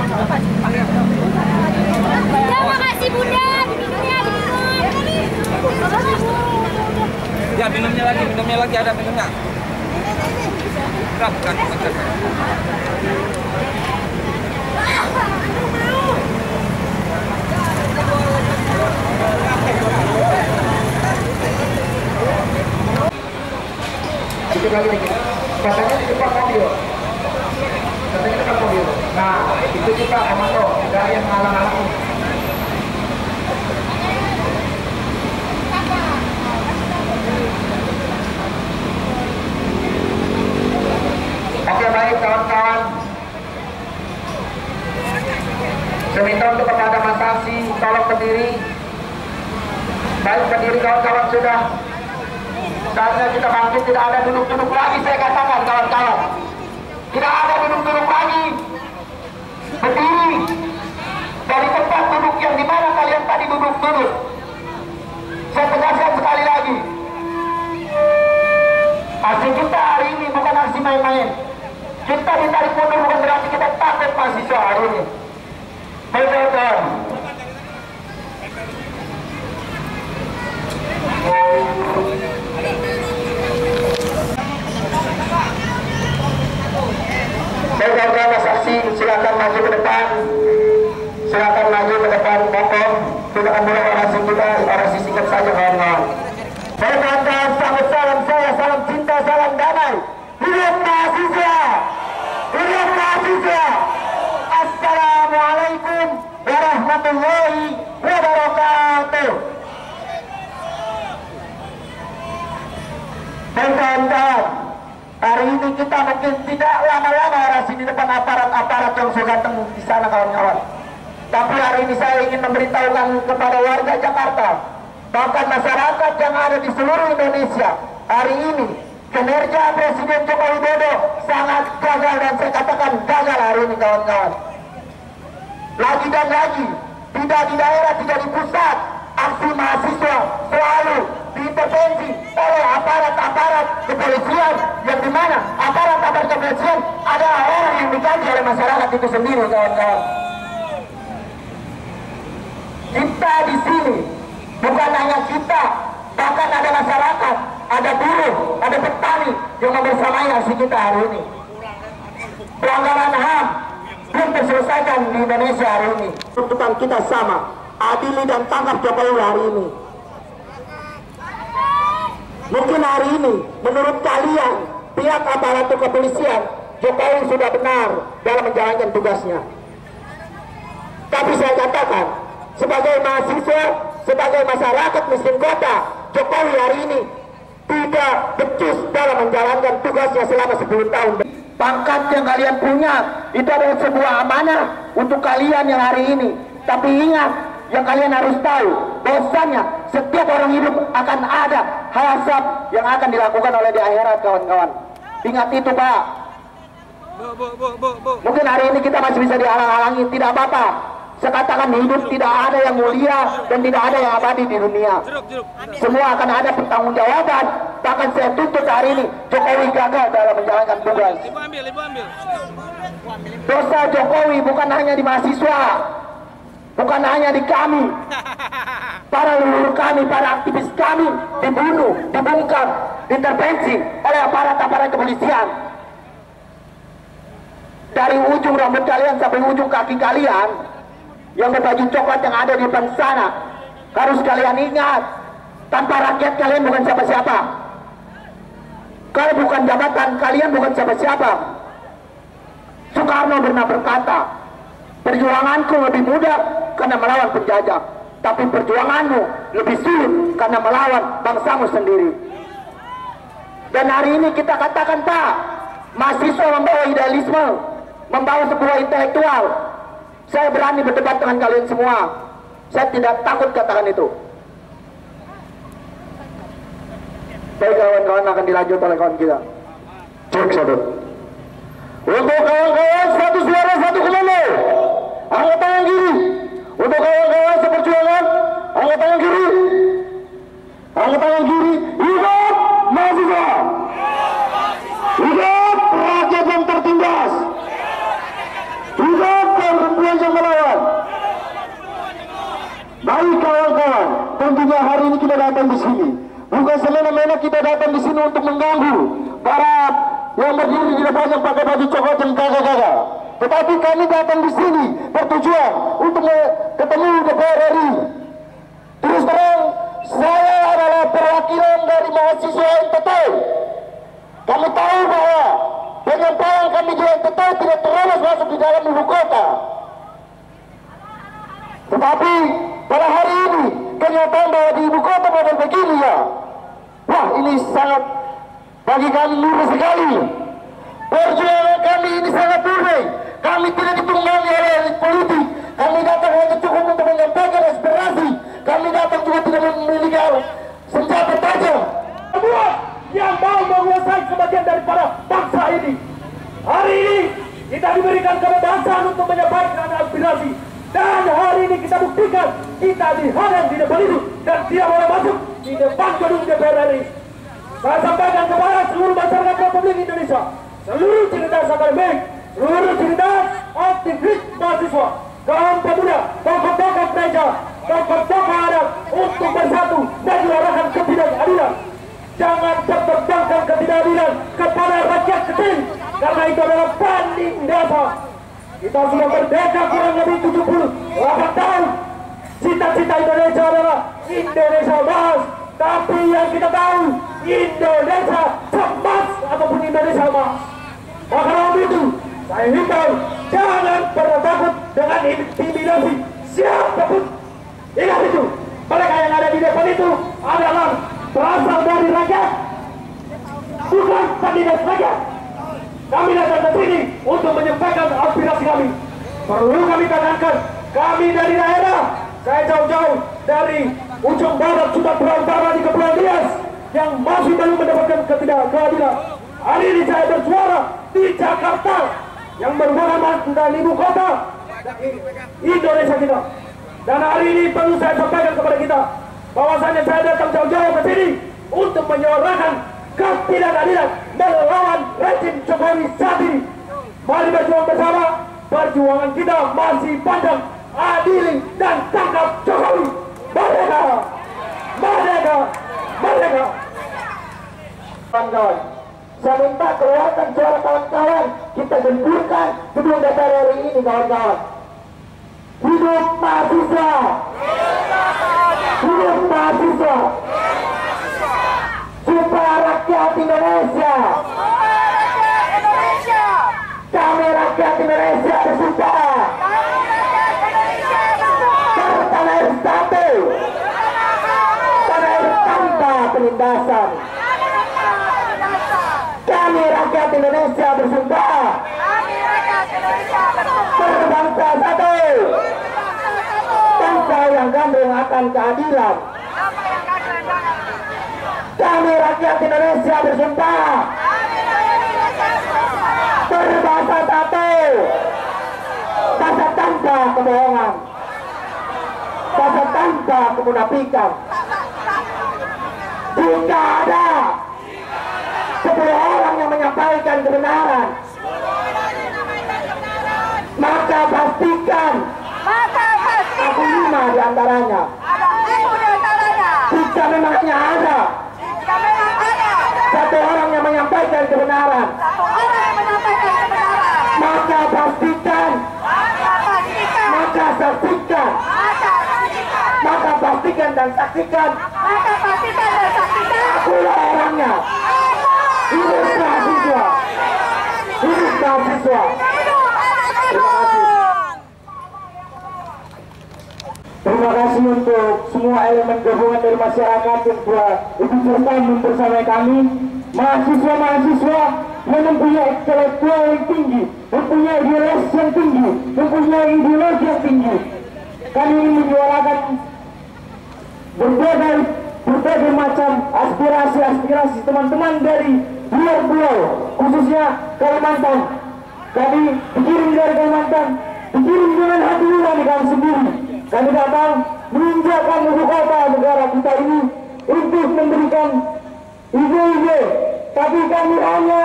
Ya, makasih Bunda. Ya, minumnya lagi ada minumnya. Bukan. Sedikit lagi nih. Katanya di depan mobil. Nah, itu kita komando, tidak ada yang ngalang-ngalang. Oke, baik kawan-kawan. Saya minta untuk kepada Mas Aksi, tolong berdiri. Baik, berdiri kawan-kawan sudah. Saatnya kita bangkit, tidak ada duduk-duduk lagi saya katakan kawan-kawan. Tidak ada duduk-duduk lagi. Berdiri dari tempat duduk yang dimana kalian tadi duduk-duduk. Saya tegaskan sekali lagi. Aksi kita hari ini bukan aksi main-main. Kita ditarik mundur bukan berarti kita takut mahasiswa hari ini. Betul. Saudara saksi silakan maju ke depan. Pokok tidak mulai orasi kita, orasi singkat saja kawan-kawan. Kawan-kawan, salam saya, salam cinta, salam damai. Hidup mahasiswa. Assalamualaikum warahmatullahi wabarakatuh. Dan kawan-kawan, hari ini kita mungkin tidak lama-lama orasi di depan aparat-aparat yang sudah ketemu di sana kawan-kawan. Tapi hari ini saya ingin memberitahukan kepada warga Jakarta, bahkan masyarakat yang ada di seluruh Indonesia, hari ini kinerja Presiden Joko Widodo sangat gagal, dan saya katakan gagal hari ini kawan-kawan. Lagi dan lagi, tidak di daerah, tidak di pusat, aksi mahasiswa selalu diintervensi oleh aparat-aparat kepolisian, yang dimana aparat-aparat kepolisian adalah orang yang digaji oleh masyarakat itu sendiri kawan-kawan. Kita di sini bukan hanya kita, bahkan ada masyarakat, ada buruh, ada petani yang membersamai aksi kita hari ini. Pelanggaran HAM belum terselesaikan di Indonesia hari ini. Tuntutan kita sama, adili dan tangkap Jokowi hari ini. Mungkin hari ini menurut kalian pihak aparatur kepolisian, Jokowi sudah benar dalam menjalankan tugasnya. Tapi saya katakan, sebagai mahasiswa, sebagai masyarakat miskin kota, Jokowi hari ini tidak becus dalam menjalankan tugasnya selama 10 tahun. Pangkat yang kalian punya itu adalah sebuah amanah untuk kalian yang hari ini. Tapi ingat, yang kalian harus tahu bahwasanya setiap orang hidup akan ada hasab yang akan dilakukan oleh di akhirat kawan-kawan. Ingat itu Pak. Mungkin hari ini kita masih bisa dihalang-halangi, tidak apa-apa. Saya katakan hidup tidak ada yang mulia dan tidak ada yang abadi di dunia. Semua akan ada pertanggungjawaban. Bahkan saya tuntut hari ini Jokowi gagal dalam menjalankan tugas. Dosa Jokowi bukan hanya di mahasiswa, bukan hanya di kami. Para leluhur kami, para aktivis kami dibunuh, dibungkam, diintervensi oleh aparat-aparat kepolisian. Dari ujung rambut kalian sampai ujung kaki kalian yang berbaju coklat yang ada di depan sana, harus kalian ingat, tanpa rakyat kalian bukan siapa-siapa. Kalau bukan jabatan, kalian bukan siapa-siapa. Soekarno pernah berkata, perjuanganku lebih mudah karena melawan penjajah, tapi perjuanganmu lebih sulit karena melawan bangsamu sendiri. Dan hari ini kita katakan Pak, mahasiswa membawa idealisme, membawa sebuah intelektual. Saya berani berdebat dengan kalian semua. Saya tidak takut katakan itu. Baik kawan-kawan, akan dilanjut oleh kawan kita. Cek satu. Untuk kawan-kawan satu suara satu komando, angkat tangan kiri. Untuk kawan-kawan seperjuangan, angkat tangan kiri. Angkat tangan kiri. Hidup mahasiswa. Hidup rakyat yang tertindas. Hidup perempuan yang melawan. Baik kawan-kawan, tentunya hari ini kita datang di sini bukan semena-mena kita datang di sini untuk mengganggu para yang berdiri di depan yang pakai baju coklat yang gagah-gagah. Tetapi kami datang di sini bertujuan untuk ketemu DPR RI. Terus terang, saya adalah perwakilan dari mahasiswa NTT. Kami tahu bahwa penyampaian kami di NTT tidak terlalu masuk di dalam ibu kota. Tetapi pada hari ini kenyataan bahwa di ibu kota model begini ya, wah ini sangat bagi kami murni sekali. Perjuangan kami ini sangat murni. Kami tidak ditunggangi oleh elit politik. Kami datang hanya cukup untuk menyampaikan aspirasi. Kami datang juga tidak memiliki senjata tajam. Semua yang mau menguasai sebagian daripada bangsa ini. Hari ini kita diberikan kebebasan untuk menyampaikan aspirasi. Dan hari ini kita buktikan kita dihadang di depan itu dan tidak boleh masuk di depan gedung DPR RI. Saya sampaikan kepada seluruh masyarakat Republik Indonesia, seluruh cerdas akademik, seluruh cerdas aktivis mahasiswa, kaum pemuda, tokoh-tokoh gereja, tokoh-tokoh adat untuk bersatu menyuarakan ketidakadilan. Jangan pertentangkan ketidakadilan kepada rakyat kecil, karena itu adalah banding dasar. Kita sudah merdeka kurang lebih 78 tahun. Cita-cita Indonesia adalah Indonesia emas. Tapi yang kita tahu, Indonesia cemas ataupun Indonesia emas. Maka dari itu, saya himbau, jangan pernah takut dengan intimidasi siapapun. Ingat itu, mereka yang ada di depan itu adalah berasal dari rakyat. bukan kandidat saja. Kami datang ke sini untuk menyampaikan aspirasi kami. Perlu kami katakan, kami dari daerah, saya jauh-jauh dari ujung barat Sumatera Utara di Kepulauan Riau yang masih belum mendapatkan keadilan. Hari ini saya bersuara di Jakarta yang merupakan mantan ibu kota Indonesia kita. Dan hari ini perlu saya sampaikan kepada kita bahwasanya saya datang jauh-jauh ke sini untuk menyuarakan ketidakadilan melawan rezim Jokowi saat ini. Mari berjuang bersama. Perjuangan kita masih panjang. Adili dan tangkap Jokowi. Merdeka! Merdeka! Merdeka! Kawan-kawan, saya minta keluarkan suara kawan-kawan. Kita gemburkan gedung DPR RI ini, kawan-kawan. Hidup mahasiswa! Hidup mahasiswa! Supaya rakyat Indonesia! Kami rakyat Indonesia bersumpah bertanah air satu, tanah air tanpa penindasan. Kami rakyat Indonesia bersumpah berbangsa satu, bangsa yang gandeng akan keadilan. Kami rakyat Indonesia bersumpah berbangsa satu, bangsa tanpa kebohongan, bangsa tanpa kemunafikan. Jika ada 10 orang yang menyampaikan kebenaran, maka pastikan aku 5 di antaranya. Jika memangnya ada 1 orang yang menyampaikan kebenaran, maka pastikan, maka saksikan, maka pastikan dan saksikan, akulah orangnya. Hidup mahasiswa, hidup mahasiswa. Terima kasih. Terima kasih untuk semua elemen gabungan dari masyarakat yang telah ikut serta membersamai kami. Mahasiswa-mahasiswa yang mempunyai intelektual yang tinggi, mempunyai ideologi yang tinggi, mempunyai ideologi yang tinggi. Kami ingin menyuarakan berbagai macam aspirasi teman-teman dari luar pulau, khususnya Kalimantan. Kami dikirim dari Kalimantan, dikirim dengan hati nurani kami sendiri. Kami datang menginjakkan ibu kota negara kita ini untuk memberikan ide-ide, tapi kami hanya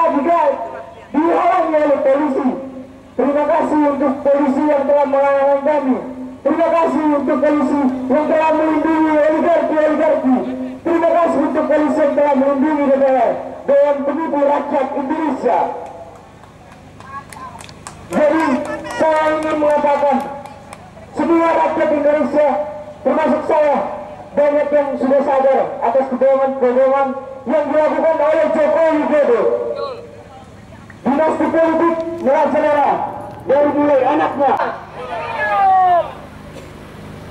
dihalangi oleh polisi. Terima kasih untuk polisi yang telah melayani kami. Terima kasih untuk polisi yang telah melindungi oligarki. Terima kasih untuk polisi yang telah melindungi DPR dan penipu rakyat Indonesia. Jadi saya ingin mengatakan, semua rakyat Indonesia, termasuk saya, banyak yang sudah sadar atas kebohongan-kebohongan yang dilakukan oleh Jokowi Widodo. Dinasti politik merajalela dari mulai anaknya.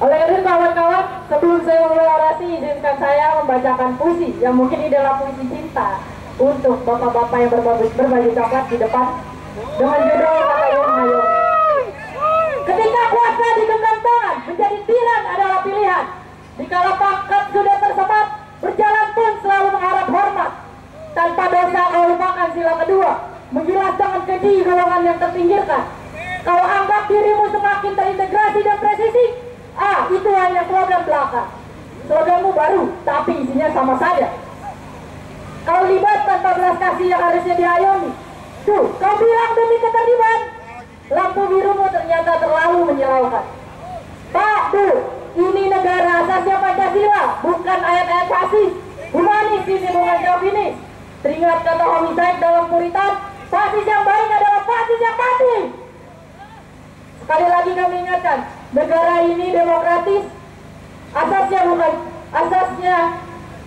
Oleh itu kawan-kawan, sebelum saya memulai orasi, izinkan saya membacakan puisi yang mungkin ini adalah puisi cinta untuk bapak-bapak yang berbaju coklat di depan dengan judul Hayung-Hayung. Ketika kuasa digenggam tangan, menjadi tiran adalah pilihan. Dikala pangkat sudah tersemat, berjalan pun selalu mengharap hormat. Tanpa dosa kau lupakan sila kedua, menggilas dengan keji golongan yang terpinggirkan. Kau anggap dirimu semakin terintegrasi dan presisi. Itu hanya slogan belaka. Sloganmu baru, tapi isinya sama saja. Kau libat tanpa belas kasih yang harusnya diayomi. Tuh, kau bilang demi ketertiban. Lampu birumu ternyata terlalu menyilaukan. Pak, tuh, ini negara asasnya Pancasila, bukan ayat-ayat fasis. Humanis ini bukan chauvinis. Teringat kata homicide dalam Puritan, fasis yang baik adalah fasis yang mati. Sekali lagi kami ingatkan, negara ini demokratis, asasnya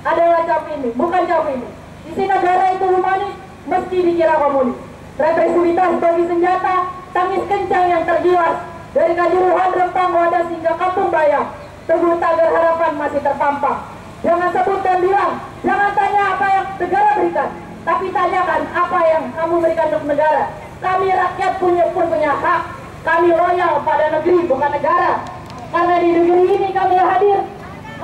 adalah chauvinis, bukan chauvinis. Isi negara itu humanis, meski dikira komunis. Represivitas bagi senjata, tangis kencang yang tergilas. Dari Kanjuruhan, Rempang, Wadas hingga Kampung Bayam, teguh tagar harapan masih terpampang. Jangan sebut dan bilang, jangan tanya apa yang negara berikan. Tapi tanyakan apa yang kamu berikan untuk negara. Kami rakyat punya hak. Kami loyal pada negeri, bukan negara. Karena di negeri ini kami hadir.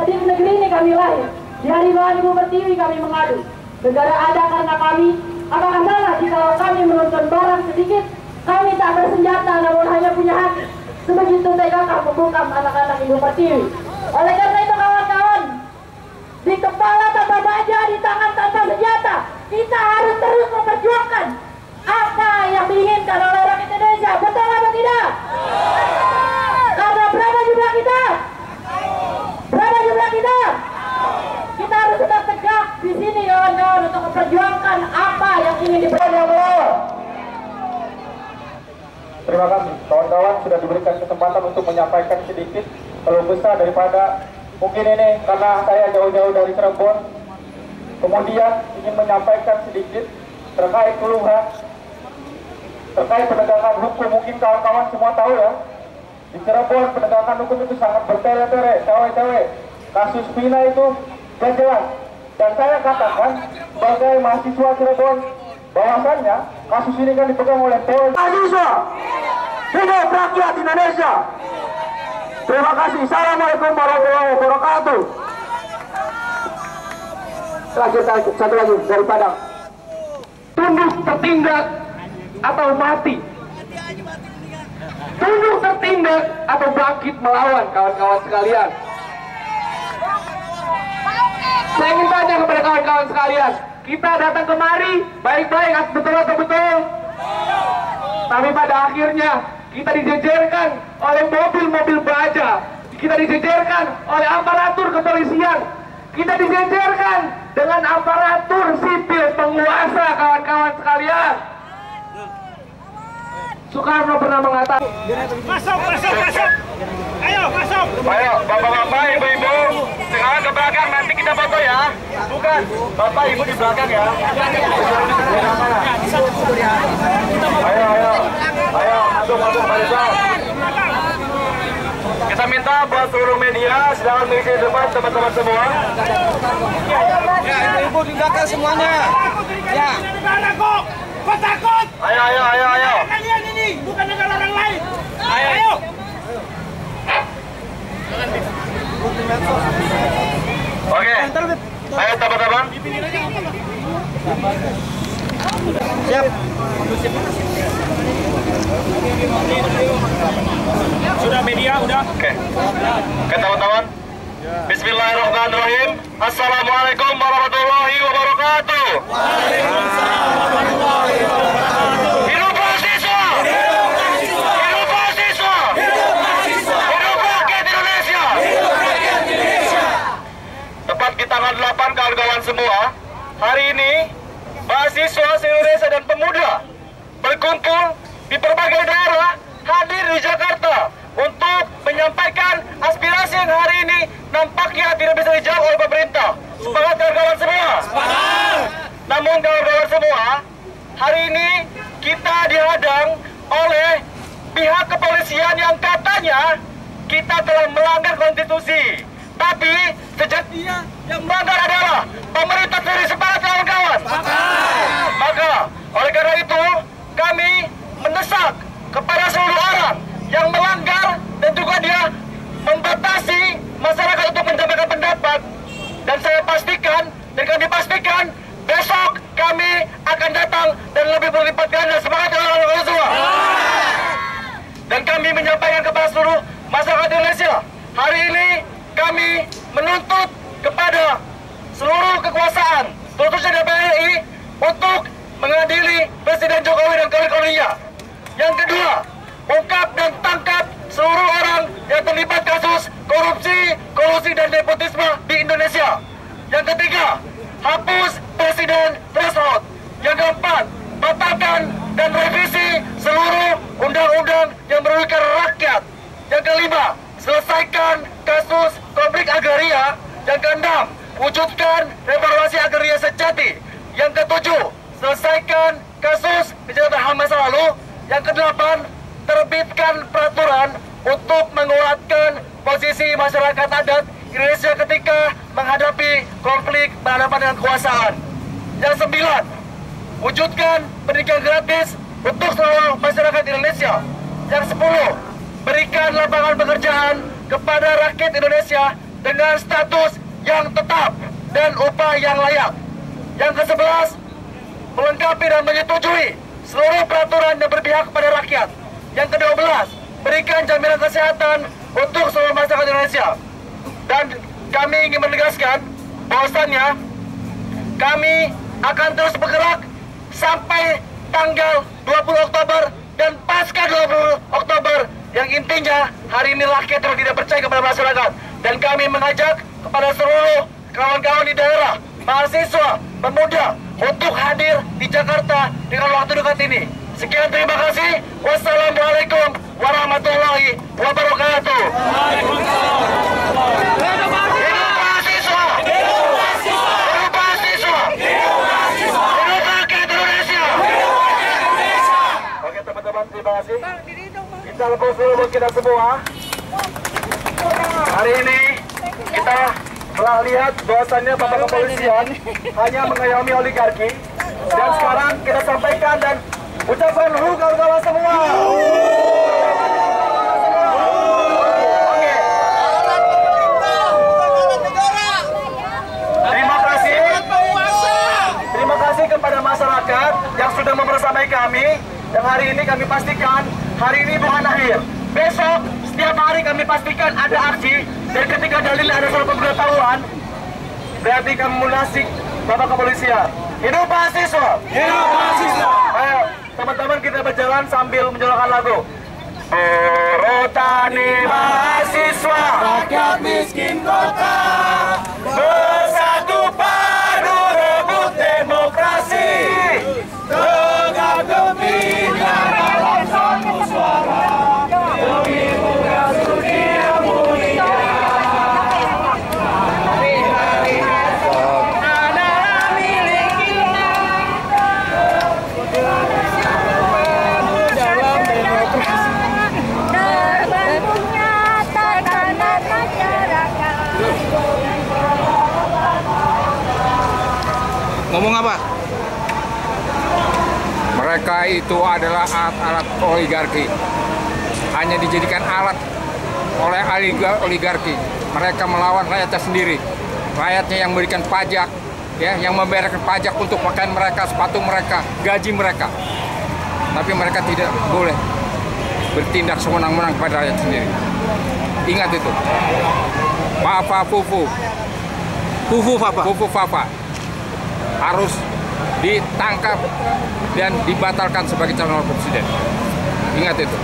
Di negeri ini kami lahir. Di hari bahan Ibu Pertiwi kami mengadu. Negara ada karena kami. Apakah salah jika kami menonton barang sedikit? Kami tak bersenjata namun hanya punya hati. Sebegitu tega membungkam anak-anak Ibu Pertiwi. Oleh karena itu kawan-kawan, di kepala tanpa baja, di tangan tanpa senjata, kita harus terus memperjuangkan apa yang diinginkan oleh rakyat Indonesia. Betul atau tidak? Karena berapa jumlah kita? Berapa jumlah kita? Kita harus tetap tegak di sini kawan-kawan untuk memperjuangkan apa yang ingin diperjuangkan. Terima kasih, kawan-kawan sudah diberikan kesempatan untuk menyampaikan sedikit keluh kesah daripada mungkin ini karena saya jauh-jauh dari Cirebon, kemudian ingin menyampaikan sedikit terkait keluhan terkait penegakan hukum. Mungkin kawan-kawan semua tahu ya, di Cirebon penegakan hukum itu sangat bertele-tele, cewek-cewek, kasus Vina itu gak jelas. Dan saya katakan sebagai mahasiswa Cirebon bahwasannya kasus ini kan dipegang oleh polisi. Mahasiswa, hidup rakyat Indonesia. Terima kasih. Assalamualaikum warahmatullahi wabarakatuh. Lanjut satu lagi dari Padang. Tunduk tertindak atau mati. Tunduk tertindak atau bangkit melawan, kawan-kawan sekalian. Saya ingin tanya kepada kawan-kawan sekalian, kita datang kemari baik-baik, betul atau betul? Tapi pada akhirnya kita dijejerkan oleh mobil-mobil baja, kita dijejerkan oleh aparatur kepolisian, kita dijejerkan dengan aparatur sipil penguasa, kawan-kawan sekalian. Soekarno pernah mengatakan, Masuk. Ayo, masuk. Ayo, bapak-bapak, ibu-ibu, sekarang ke belakang, nanti kita foto ya. Bukan, bapak ibu di belakang ya. Ayo, masuk, kita minta buat seluruh media sedang mengisi debat teman-teman semua. Ya, ibu di belakang semuanya. Ya. Negara kok. Kok takut? Ayo. Kalian ini bukan negara orang lain. Ayo. Oke. Ayo teman-teman. Siap. Sudah media, udah. Oke, teman-teman. Bismillahirrahmanirrahim. Assalamualaikum warahmatullahi wabarakatuh. Hidup mahasiswa! Hidup mahasiswa! Hidup rakyat Indonesia! Tepat di tanggal 8, kawan-kawan semua, hari ini mahasiswa se-Indonesia dan pemuda berkumpul di berbagai daerah, hadir di Jakarta untuk menyampaikan aspirasi yang hari ini nampaknya tidak bisa dijawab oleh pemerintah. Sepakat kawan-kawan semua? Sepakat! Namun kawan-kawan semua, hari ini kita dihadang oleh pihak kepolisian yang katanya kita telah melanggar konstitusi. Tapi sejatinya yang melanggar adalah pemerintah sendiri. Sepakat kawan-kawan? Sepakat! Maka oleh karena itu kami mendesak kepada seluruh orang yang melanggar dan juga dia membatasi masyarakat untuk menyampaikan pendapat, dan saya pastikan dan kami pastikan besok kami akan datang dan lebih berlipat ganda. Semangat orang-orang semua. Dan kami menyampaikan kepada seluruh masyarakat Indonesia, hari ini kami menuntut kepada seluruh kekuasaan, terutama DPR RI, untuk mengadili Presiden Jokowi dan kawan-kawannya. Yang kedua, ungkap dan tangkap seluruh orang yang terlibat kasus korupsi, kolusi, dan nepotisme di Indonesia. Yang ketiga, hapus Presiden threshold. Yang keempat, batalkan dan revisi seluruh undang-undang yang merugikan rakyat. Yang kelima, selesaikan kasus konflik agraria. Yang keenam, wujudkan reformasi agraria sejati. Yang ketujuh, selesaikan kasus kejahatan HAM masa lalu. Yang kedelapan, terbitkan peraturan untuk menguatkan posisi masyarakat adat Indonesia ketika menghadapi konflik berhadapan dengan kekuasaan. Yang sembilan, wujudkan pendidikan gratis untuk seluruh masyarakat Indonesia. Yang 10, berikan lapangan pekerjaan kepada rakyat Indonesia dengan status yang tetap dan upah yang layak. Yang ke-11, melengkapi dan menyetujui seluruh peraturan yang berpihak kepada rakyat. Yang ke-12, berikan jaminan kesehatan untuk seluruh masyarakat Indonesia. Dan kami ingin menegaskan bahwasannya kami akan terus bergerak sampai tanggal 20 Oktober dan pasca 20 Oktober yang intinya hari ini rakyat yang tidak percaya kepada masyarakat. Dan kami mengajak kepada seluruh kawan-kawan di daerah, mahasiswa, pemuda untuk hadir di Jakarta dengan waktu dekat ini. Sekian, terima kasih. Wassalamualaikum warahmatullahi wabarakatuh. Oke teman-teman, terima kasih. Kita lepas dulu buat kita semua. Hari ini kita telah lihat bahwasannya Bapak Kepolisian hanya mengayomi oligarki. Dan sekarang kita sampaikan dan ucapkan hu kawan-kawan semua. Oke. Terima kasih kepada masyarakat yang sudah membersamai kami. Dan hari ini kami pastikan hari ini bukan akhir. Besok setiap hari kami pastikan ada aksi. Dan ketika dalil ada suatu pemberitahuan, berarti kami munasik Bapak Kepolisian. Hidup mahasiswa! Hidup mahasiswa! Ayo, teman-teman kita berjalan sambil menjalankan lagu. Tani mahasiswa, rakyat miskin kota, bersatu padu rebut demokrasi, tegak gembira dalam satu suara, demi tugas dunia mulia. Ngomong apa? Mereka itu adalah alat-alat oligarki. Hanya dijadikan alat oleh oligarki. Mereka melawan rakyatnya sendiri. Rakyatnya yang memberikan pajak, ya, yang membayarkan pajak untuk pakaian mereka, sepatu mereka, gaji mereka. Tapi mereka tidak boleh bertindak sewenang-wenang kepada rakyat sendiri. Ingat itu. Fufu Fafa harus ditangkap dan dibatalkan sebagai calon presiden. Ingat itu.